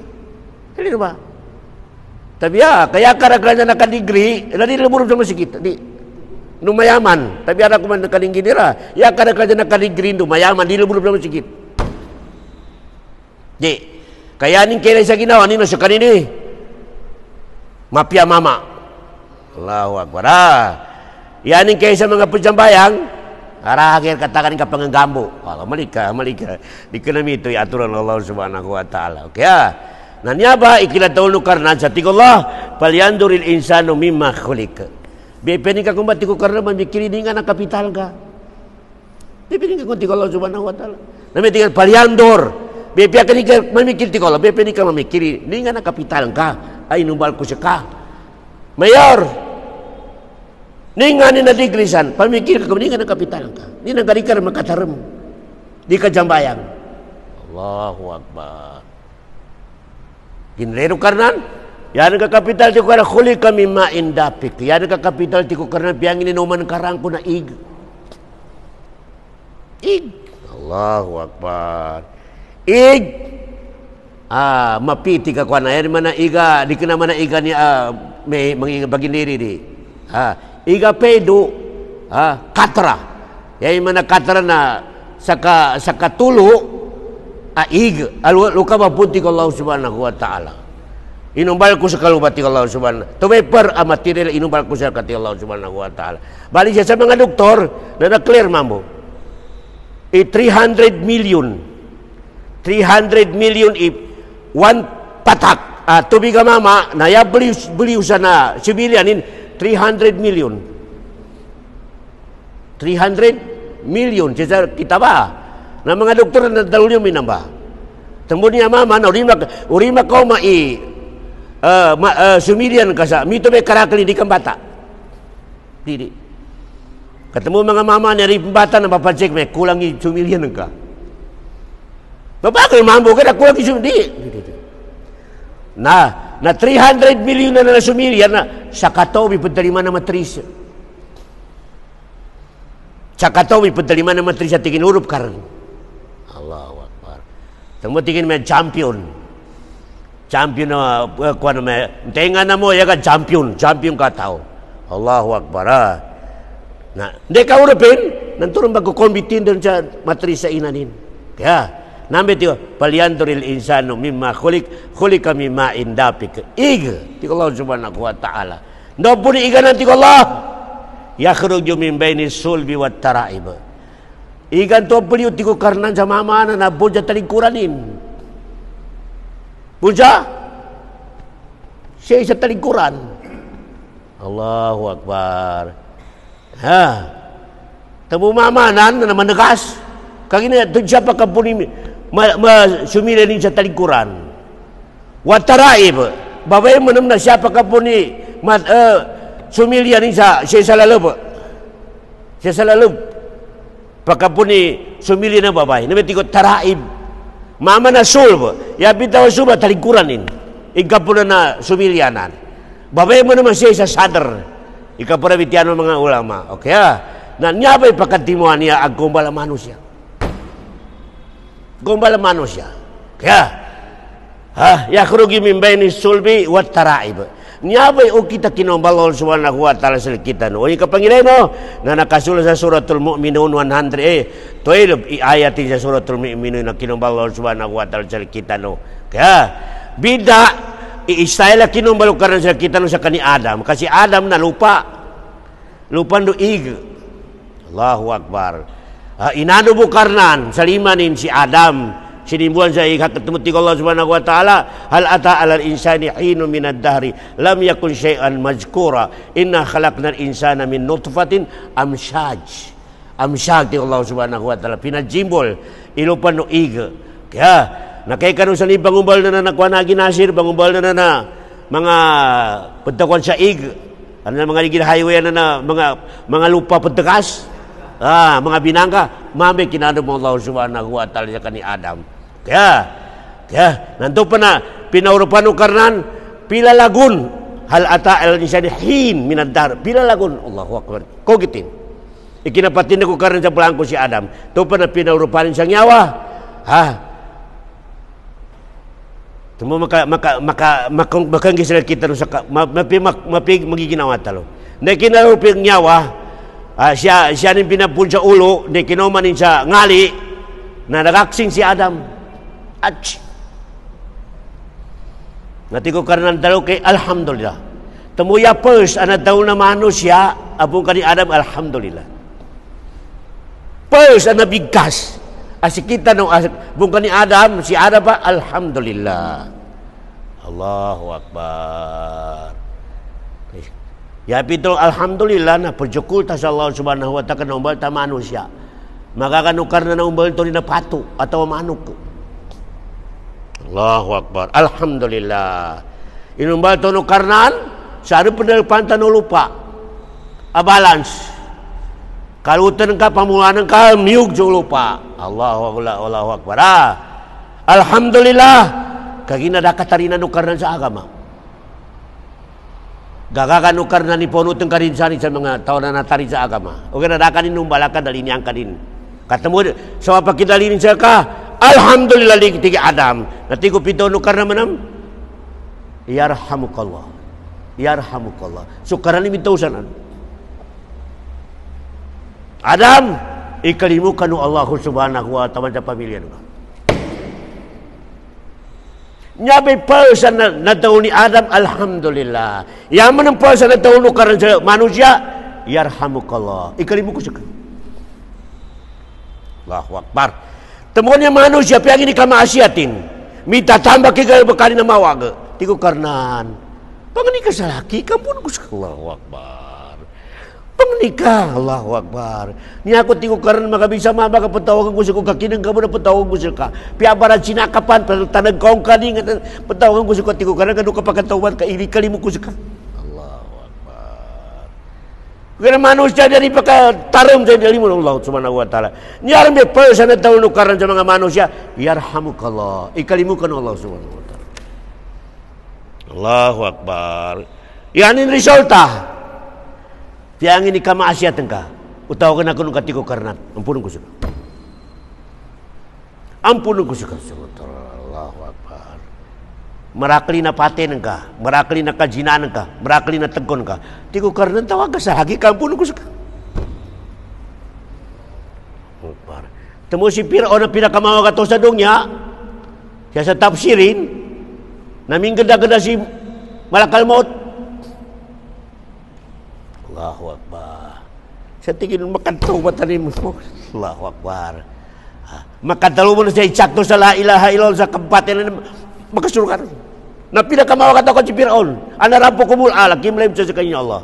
Ilain mo tabi kaya karaglan na nakadegree, di rin murub sa masikit. Numayaman, tapi ada kuman nakaling ginira. Ya kada-kada nakaling green numayaman, di lumulub naman sikit. Di, kaya ning kailan sa ginawa nino sa kanini. Mapya mama. Allahu Akbar. Yan ning kaya sa mga pujambayang, arahagir katakan ka panggambo. Allah malika. Di kanami ito aturan Allah Subhanahu wa taala. Kaya nanyaba ikilatawlo karnan sa tigullah, palyanduril insanu mimma khuliqa. Bepeni ka kumbati ko karena memikiri dengan ang kapital ka. Bepeni ka kunti ko Allah subhanahu wa ta'ala. Namitingan paliandor. Bepeni ka memikiri ko Allah. Bepeni ka memikiri dengan ang kapital ka. Ay numbal ko siya ka. Mayor. Ningan na digrisan. Pamikir ka dengan ang kapital ka. Di nang karikar makataram. Di ka jambayang. Allahu Akbar. Ginrero karnan. Yan ang kapital ti ko karena khuli kami maindapik. Yan ang kapital ti ko karena biyang ininuman karang ko na ig. Ig. Allahu Akbar. Ig. Mapiti ka kwa na. Yan man na iga. Di ka naman na iga ni may mga baginiri di. Iga pedo. katra. Yai mana katra na saka tulu aig luka mapunti ko Allah subhanahu wa ta'ala. Inumbal ko sa kalubati Allah subhanahu. Tumeper amatiril inumbal ko sa kati Allah subhanahu wa ta'ala. Bali siya sa mga doktor na na-clear mambo. 300 million one patak. Tubi ka mama na ya beliw sa na civilianin 300 million. 300 million kita ba na mga doktor na dalulyo minamba tembun niya mama na urima ko sumilian ka sa mito may karakali di kang bata didi ketemu mga mama nyari bata na papacheck may kulang sumilian ka bapak mambo ka na kulang sumilian na 300 million na sumilian na sa katobi pagdarima na matris Cakatawi penterima nama matri sa tingin urup karan. Allahu Akbar. Tengmo tingin may champion. Champion na kuan may tenga na mo ya ka champion ka tao. Allahu Akbar. Na, hindi ka urupin nanturun magkukombitin doon sa matri sa inanin. Kaya nambe tiyo paliandoril insano mimma khulika mimma indapik. Ig ti Allah subhanahu wa ta'ala. No puni iganan ti Allah. Yakhruju min baini sulbi wat taraib. Igan to beliau tiku karena sa mama na bunja talingkuranin. Bunja siya sa talingkuran. Allahu Akbar. Tamu mama na manegas. Kagina to siya pa kapuni sumilin sa talingkuran. Wat taraib. Babay mo na siya pa kapuni sumilian ni sa lalup pagkapuni sumilian na babay namin tikot taraib mama na sulb ya bitaw suba talingkuranin ikapuna na sumilianan babay mo naman siya sa sadar ikapuna bitiano mga ulama okay na nyabay pagkatimuan niya ang kumbala manusia kaya yakhruju min baini sulbi wat taraib nyabay o kita kinombalol subhanahu wa ta'ala sa kita no. O yung kapangilay mo na nakasulat sa suratul mu'minun 100 12 ayatin sa suratul mu'minun na kinombalol subhanahu wa ta'ala sa kita no. Kaya bida i-istyle kinombalol ka sa kita no sa kani Adam kasi Adam na lupa no ig. Allahu Akbar. Inano bukarnan sa limanin si Adam sinimbuhan sa ikatutumuti ko Allah subhanahu wa ta'ala hal ata alal insani hinu minad dahri lam yakun syai'an mazkura inna khalaqnal insana min nutfatin amsyaj ti Allah subhanahu wa ta'ala pinajimbol ilupan no ig kaya nakaikanong sa pangumbal na nakwanagi nasir pangumbal na mga pagtakwan sa ig ano na mga ligid highway na mga lupa pagtakas mga binangka mami kinano mo Allah subhanahu wa ta'ala sa kani Adam kaya nanto pa na pinaurupan o karnan pila lagun hal ata al insani hin minadar pila lagun Allahu Akbar kogitin ikinapatin ko karnan sa pelangko si Adam to pa na pinaurupan siyang nyawa tumo makanggi sila kita sa magiginawa talo na kinarupin nyawa siya rin pinapun sa ulo na kinomanin sa ngali na nagaksing si Adam natiko karnan talo kay alhamdulillah temuya first anak tahu na manusia abong kani Adam alhamdulillah first anak bigkas asik kita no abong kani Adam si Adam pa alhamdulillah Allahu Akbar ya pitong alhamdulillah na perjukul ta sa Allah subhanahu wa ta'ala umbal ta manusia makakanukar na umbal to na pato atau manuk Allahu Akbar alhamdulillah inumbal to no karnan sa ano pendelpan ta no lupa balance kalutan ka pamulaan ka miug jo lupa Allahu Akbar alhamdulillah kagina da katarina no karnan sa agama gagakan ukar na ni ponuteng karinsan sa mga tao na natari sa agama. O kanadakan inumbalakan dali niyang kanin. Katemu sa pakidalinin sa ka, alhamdulillah tigi Adam. Nati ko pito nukar na manam. Yarhamukallah. So karani mitausan. Adam, ikalimukan Allah subhanahu wa ta'ala pamilyan ka. Nyabi person na taon ni Adam, alhamdulillah. Yang manang person na taon karena sa manusia, yarhamukallah. Ikalimukan siya ka. Allahu Akbar. Temuannya manusia, piang ini kamaasiatin. Minta tambah kaya bekali na mawag. Tigo karnan. Pangani ka sa laki, kampun ko sa Allahu Akbar. Pangnikah, Allahu Akbar. Ni ako tigo karan makabisa mama kapatawagan ko sa ko kakinang kamo na patawagan ko sa ka. Piabara sinakapan tanag kaong kaning patawagan ko sa ko tigo karan kanu kapakatawan ka ilikali mo ko sa ka. Allahu Akbar. Kaya manusia dari pagkataram sa diri mo ng Allah subhanahu wa ta'ala. Niyarang may person na taon karan sa mga manusia, yarhamukallah. Ikalimukan ng Allah subhanahu wa ta'ala. Allahu Akbar. Yan yung resulta. Tiang ini kamaasiatan ka. Utawagan ako nung katiko karnat. Ampunan ko siya. Ampunan ko siya. Allahu Akbar. Marakli na paten ka. Marakli na kajinaan ka. Marakli na tagkon ka. Tiko karnat tawag ka sa hagi ka. Ampunan ko siya. Temu si Fir'aun na pinakamawa ka to sa dunya. Siya sa tafsirin. Naming ganda-ganda si Malakal Maut. Allahu Akbar. Sa tingin makatawad tanin mo. Allahu Akbar. Makatalo mo na siya ichakto sa la ilaha illallah sa kampatin na makasurkan. Na pinakamawa ka si Fir'aun. Anarapo kumul alakim laim sa kanya Allah.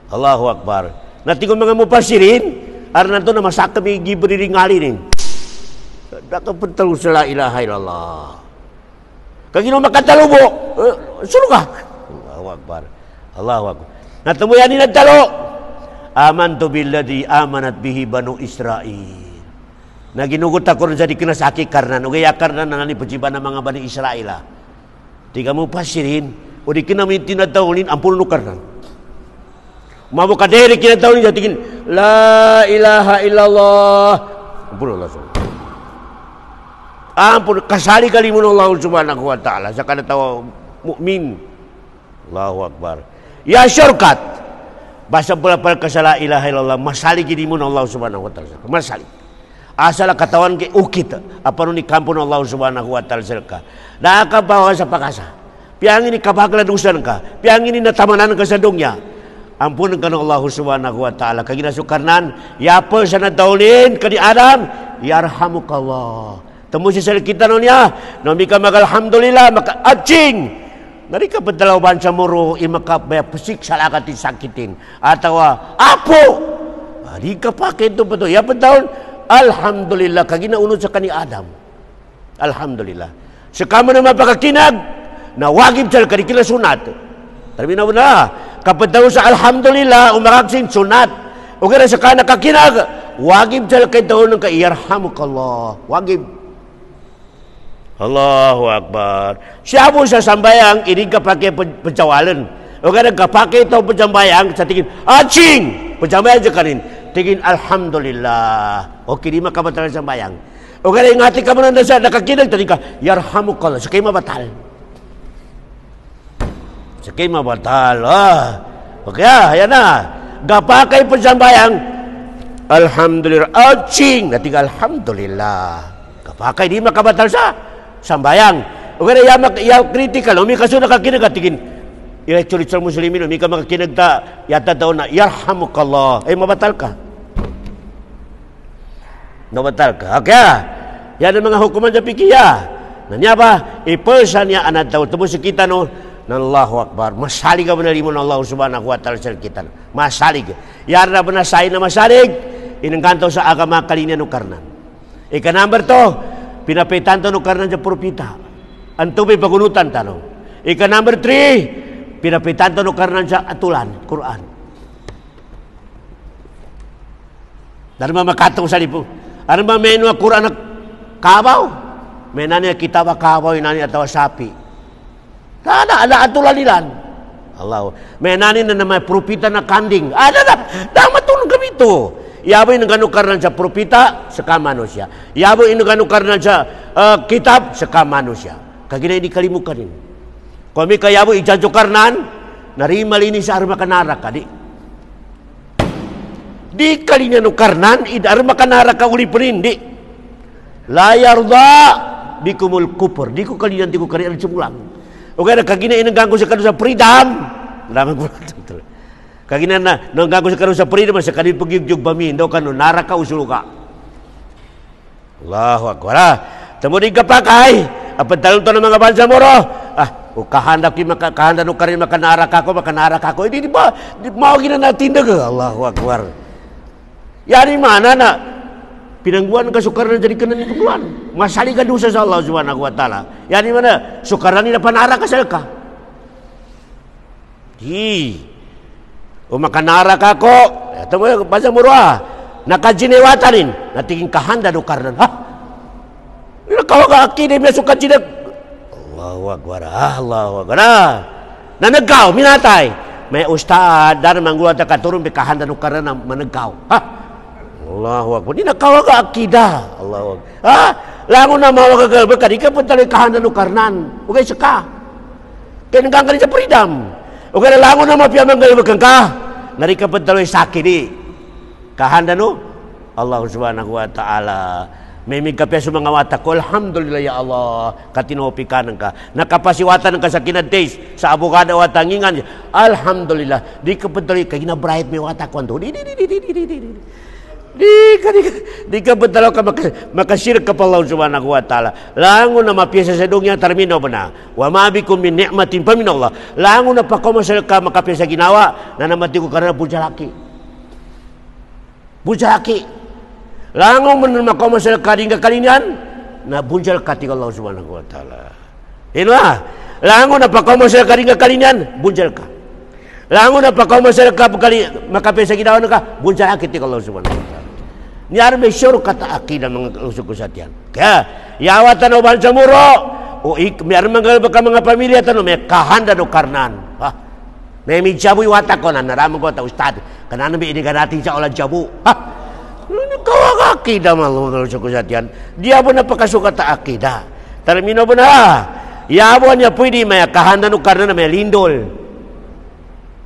Allahu Akbar. Natingon mga mupasirin. Arna to na masakam yung gibri ngali rin. Nakapantalo sa la ilaha illallah. Kagino makatalo mo. Sulo ka. Allahu Akbar. Allahu Akbar. Natumuyan ni nagtalo. Amantu billadhi amanat bihi banu Israel. Naginugot ako rin sa di kinasaki karnan. Ugaya karnan na ni pajiban ng mga bani Israel. Di ka mo pasirin. O di kinamin tinatawin ang puno karnan. Mamu kaderi kinatawin sa tingin. La ilaha illallah. Ang puno Allah. Ampun kasali kali mo ng Allah subhanahu wa ta'ala. Sa kanatawa mu'min. Allahu Akbar. Ya syurkat. Basa pula pala kasala ilaha illallah. Masali gini mo ng Allah subhanahu wa ta'ala. Masali. Asala katawan ke ukit. Apa nun ni kampo ng Allah subhanahu wa ta'ala. Nakakabawa sa pakasa. Piang ini kabagladusan ka. Piang ini natamanan ka sa dunya. Ampunan ka ng Allah subhanahu wa ta'ala. Kaginasukarnan. Yapa sa nataunin ka di Adam. Yarhamukallah. Temu si kita nonya. Nami ka magalhamdulillah. Maka acing. Dari ka pedalawan sa muro imakap baya pesik salakatin sakitin atau apo di ka pakai itu betul ya betul alhamdulillah kagina unut sa kani Adam alhamdulillah sekama na mapakakinag na wagib sal kadikila sunat tapi na benar kapadaw sa alhamdulillah umakaksin sunat o kaya sa kana kakinag wagib sal kay taon ng yarhamukallah wagib. Allahu Akbar. Siapa sa sambayang ini kapake pencawalan. O kada kapake ito pencabayang sa tingin acing pencabayang sa kanin. Tingin alhamdulillah. O kini makabatalan sambayang. O kada ingati ka man sa nakakinag tadi ka yarhamukallah. Sakay mabatal. Sakay mabatal. Okay, ayan na. Kapake pencabayang alhamdulillah acing nating alhamdulillah. Kapake di makabatal sa sambayang. Ugara ya kritikal, umi kaso nakakinag atigin. Ila curit sa muslimin, umi ka makakinag ta yata daw na yarhamukallah. Mabatal ka. Mabatal ka. Okay. Yan ang mga hukuman sa pikiya. Nanya ba? Ipersan niya anak daw. Tubos kita no. Allahu Akbar. Masalig ka manali mo ng Allah subhanahu wa ta'ala sa kita. Masalig. Yan na banasahin na masalig. Inangkanto sa agama kalinya no karnan. Ika number 2. Pinapitan tanong karena sa propita. Anto may pagunutan tanong. Ika number 3. Pinapitan tanong karena sa atulan. Quran. Dari makatong sa lipo. Ano ba menu ang Quran na kabaw? May nani kitab kabaw, nani atawa sapi. Ada atulan nilan. Allah. May nani na may propita na kanding. Ada. Matulog kami ito. Yabo inu ganu karena sa propita saka manusia. Yabo inu ganu karena sa kitab saka manusia. Kagina ini kalimukan ini. Kami kayabo ijanjo karnan narima lini sa arma kanara kadi. Di kalinya nukarnan idar makanara ka uli perindi. La yarda bikumul kufur. Di ku kalinya tiku kalian cemulang. Oke ada kagina ini ganggu sekadu sa freedom. Lamang ko. Kagina na ganggu sekadu sa freedom sa kadin pagigyug bamin daw kanu naraka usuluka. Allahu akbar. Temu di kapakai. Apa talon to ng mga bansa mo ro? Kahandak ki kahandak no karin makanara kako ini di mau gina natin daga. Allahu akbar. Yani mana na pinangguan ka sukaran jadi kenan pinangguan. Masali ka dosa sa Allah Subhanahu wa taala. Yani mana sukaran ni panara ka salka. Makanara kako. Tamo basa murah. Nakajinewatanin natingin kahanda do karnan. Kalau ka akide me suka jinak. Allahu akbar. Allahu akbar. Nanagaw minatay. May ustad dan manggula ta katurun be kahanda do karnan managaw. Allahu akbar. Di nakaw ka akida. Allahu akbar. Lango na mawagagal ba kadi ka putali kahanda do karnan. Ugay saka. Ken kang kani sa freedom. Ugay lango na mapia manggal ba ka. Nari ka putali sakidi. Kahanda no Allah Subhanahu wa taala memig ka peso mga wata ko alhamdulillah ya Allah katinopi kanan ka nakapasiwatan ka sa kinadays sa abogado watangingan alhamdulillah di ka pedali kay na bright may wata ko ando di ka pedalo ka makasir ka pa Allah Subhanahu wa taala lango na mapiyasa sa dunya termino bana wa ma bikum min ni'matin fa min Allah lango na pa ko ka makapiyasa ginawa na namati ko karena Bujaki langong menerima kau masalah kading kalinian na bunjal kati Allah Subhanahu wa taala. Inilah langong na pa kau masalah kading kalinian bunjal ka. Langon na pa kau masalah ka kali makapesa gidawan ka bunjal kati Allah Subhanahu wa taala. Niar be sure kata akidah mga usuk usatian. Kaya yawatan oban samuro o miar manggal baka mga pamilya tano may kahanda do karnan. May jabu watak ko na naramang ko ta ustad. Kanana bi ini ganati sa olah jabu. Ini kau akidah malu kalau sukusatian. Dia pun napakasuka ta akidah. Termino pun ya buan ya pwede may kahanda no karna may lindol.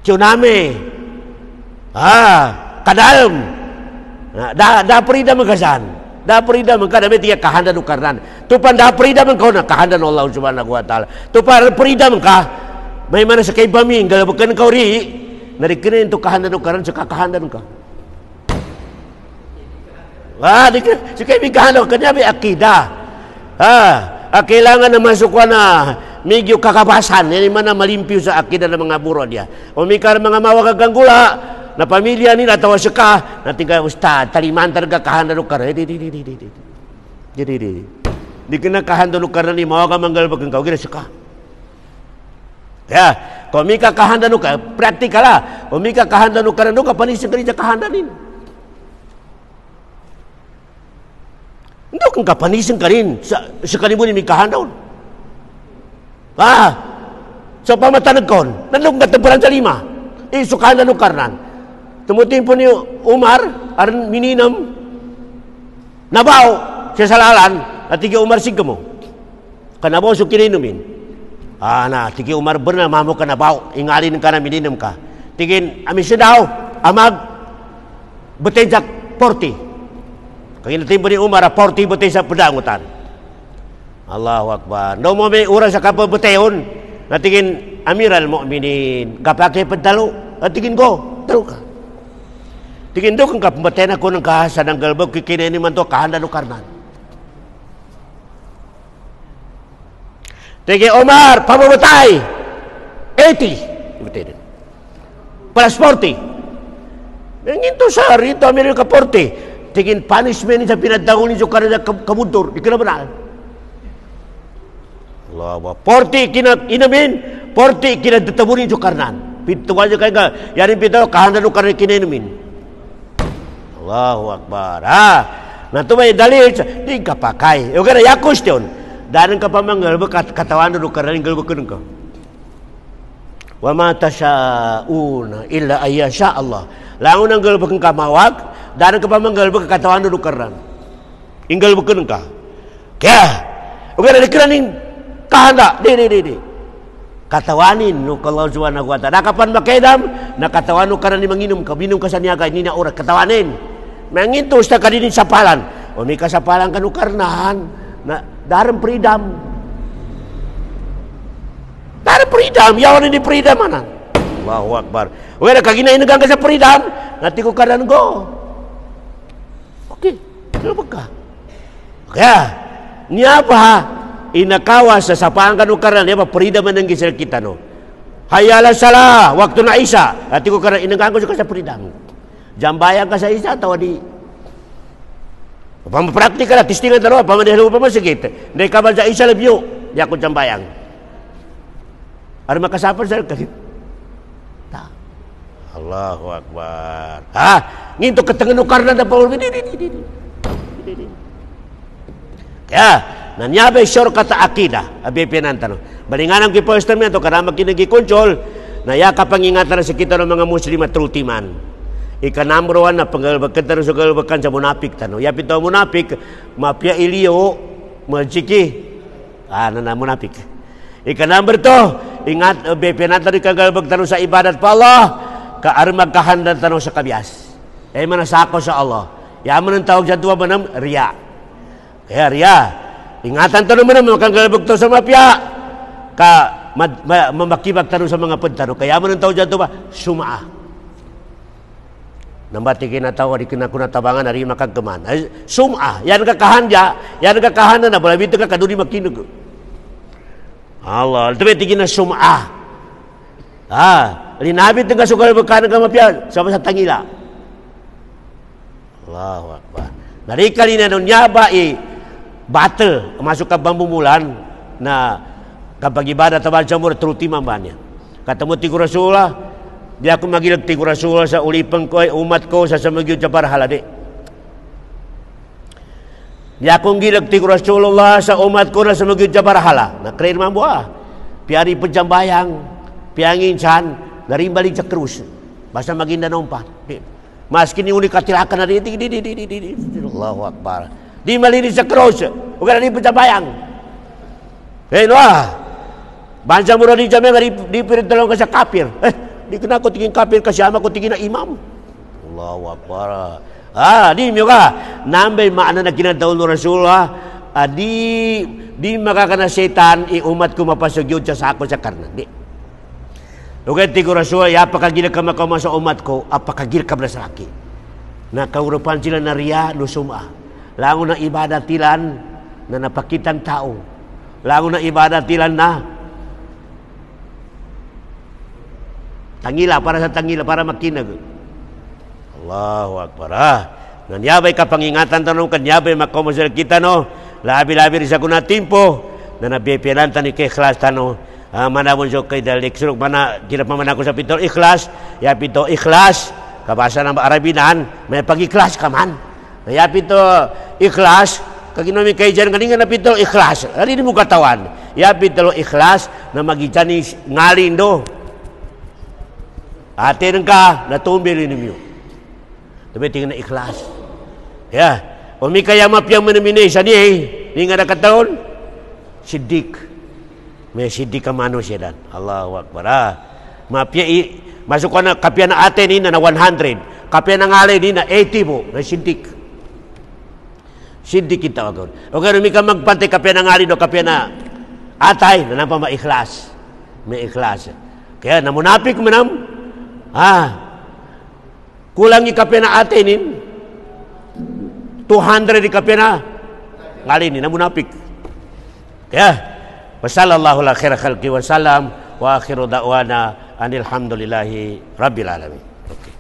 Tsunami. Kadalm. Da prida magasan. Da prida magkada may tiya kahanda no karnan. Tupan da prida man kau na kahanda no Allah Subhanahu wa taala. Tupan prida man ka may mana sa kay baming galabakan kau ri narikinin to kahanda no karan sa kakahanda ka. Di kay bigano kanya may akida. Kailangan na masuk na medyo kakabasan yan mana malimpyo sa akida ng mga buro dia. O may kar mga mawagaganggula na pamilya nila tawa siya ka na tiga ustad taliman talaga kahanda no karan. Di kena kahanda no karan ni mawaga manggal bagang kau gira siya ka. Ya, kau mika kahanda nu ka praktikala, kau mika kahanda nu karena nu ka panising kerja kahanda nin. Ndo kan ka panising karin sekali mo ni mika kahanda un. So pamatanag kon, nanlong ka temperan sa lima. Sukahanda nu karnan. Tumutin po ni Umar aran mininam nabaw siya salalan at tiga Umar sigamo. Kanabaw so kininumin. Tigi Umar benar mamu kana bau ingalin kana mininum ka tigin ami sedaw amag betejak porti kagin timbo ni Umar porti betejak pedangutan Allahu akbar no mo may urang sa kapwa beteon natigin Amiral Mukminin kapake pedalo tigin go taro ka tigin do kang kapembetena ko ng kahasa ng galbog kikinin man to kahanda no karnan Tege Omar, pamamatay. 80. Plus 40. Nginto sa rito, Amerika 40. Tingin punishment sa pinadangulin sa kanila kamuntor. Di ka na banal. Allah, 40 inamin, 40 kinadatabunin sa karnan. Pintuan niya kayo yarin pitaw, kahanda no karnan kinamin. Allahu Akbar. Nanto may dalil, di ka pakay. Yung kaya yakos yun. Daran ka pa manggal katawan do karaning galbo kun ka. Wa ma tasyauna illa ayyasha Allah. Langon ang galbo kun ka mawag, daran ka pa manggal katawan do karan. Inggal bu kun ka. Kaya, ugara di karaning kahanda di. katawanin no kalau subhanahu wa ta'ala kapan makaidam nakatawano ka na ni manginom ka binom ka sa niyaga ini na ora katawanin manginto sa kadinin sapalan o may kasapalan kanu karnahan na darem freedom yawan ini freedom mana Allahu akbar wala kagina inagang ka sa freedom nati ko kanan go okay ano ka kaya niya pa inakawas sa sapalan kanu karnahan niya pa freedom man ang gisal kita no hayala salah waktu na isa nati ko kanan inagang ko sa freedom jambayang ka sa isa tawa di pamapraktika na, tistingan na naman, pamanihalo pa masigit. Hindi ka ba sa isa labyo, di ako jambayang. Ano makasapan sa kalit? Allahu Akbar. Ha? Nginto katanganukar na na pa. Kaya, nanyabay sure kata akida, abipinan tanong. Balinganang kipostamento, karama kinagikonsol, naya kapangingatan na sa kita ng mga Muslim at trutiman. Ika number 1 na panggalbakan sa galbakan sa munapik tano. Yapit daw munapik, mapya iliyo, majiki. Na munapik. Ika number 2, ingat bepinatan ika galbag tano sa ibadat pa Allah, kaarmag kahandan tano sa kabias. Manasako sa Allah. Yaman ang tawag sa tuwa manam riya. Kaya riya. Ingatan tano manam makanggalbag to sa mapya. Ka mamakibag tano sa mga pagtano. Kaya man ang tawag sa tuwa sum'a. Nambati kinatawa di kinakunatabangan hari makagkeman. Sum'ah, yan kakahanja, yan kakahana na bala bito ka kaduni makinog. Allah, tabi tigina sum'ah. Linabit nga sugal bekan ka mapya sama sa tangila. Allahu Akbar. Narikali na nyaba battle masuk ke bambu mulan na kapag ibadah tabal jamur truti mamanya. Ketemu tiku Rasulullah dia aku magilag tigo Rasulullah sa ulipang ko ay umat ko sa samagyod sa parahalade. Dia aku gilag tigo Rasulullah sa umat ko na samagyod sa parahala. Nakrein man buah. Piari penjambayang, piangin chan, dari balik sa krus. Basta maginda nompa. Maski ni uli katilakan na di Allahu Akbar. Di malini sa krus. Bukan di penjambayang. Bansa mura di jamnya di pirintalong ka sa kafir. Di kena ko tingin kafir kasi ama ko tingin na imam. Allahu Akbar. Di mo ka. Nambay maana na kinadaw ng Rasulullah. Di makakana setan umat ko mapasugyo sa ako sa karnan. Di. Lugay tigo Rasulullah, apakagil ka makama sa umat ko, apakagil ka na sa laki. Nakaurupan sila na riya, lusuma. Lango na ibadah tilan na napakitang tao. Lango na ibadah tilan na tangila para sa tangila para makinag. Allahu Akbar. Nanyabay ka pangingatan tanong kanyabay makomasal kita no. Labi-labi rin sa kuna timpo na nabipinan tani kay ikhlas tano. Manawon so kay dalik surok mana kinapaman ako sa pitol ikhlas. Ya pito ikhlas kabasa ng Arabinan may pag-ikhlas ka man. Ya pito ikhlas kaginomi kay diyan kaninga na pitol ikhlas. Ari mo katawan. Ya pito ikhlas na magitani ngalin do. Atin ka, natumbil ninyo. Tapi tingin na ikhlas. Ya. Umi kaya mapiyang manamini sa niya. Hindi nga nakataon. Siddiq. May siddiq ka manusia dan. Allahu Akbar. Mapya masuk ka na kapya na atin na 100. Kapya na ngalay na 80 mo. Na siddiq. Siddiq kita wag. O kaya umi ka magpantay kapya na ngalay do kapya na atay. Nanapa maikhlas. May ikhlas. Kaya namunapik manam. Kulang ikape na atinin 200 ikape na ngalini na munapik. Kaya wasallallahu ala khair khalqi wasallam wa akhiru da'wana anil hamdulillahi rabbil alamin. Okay.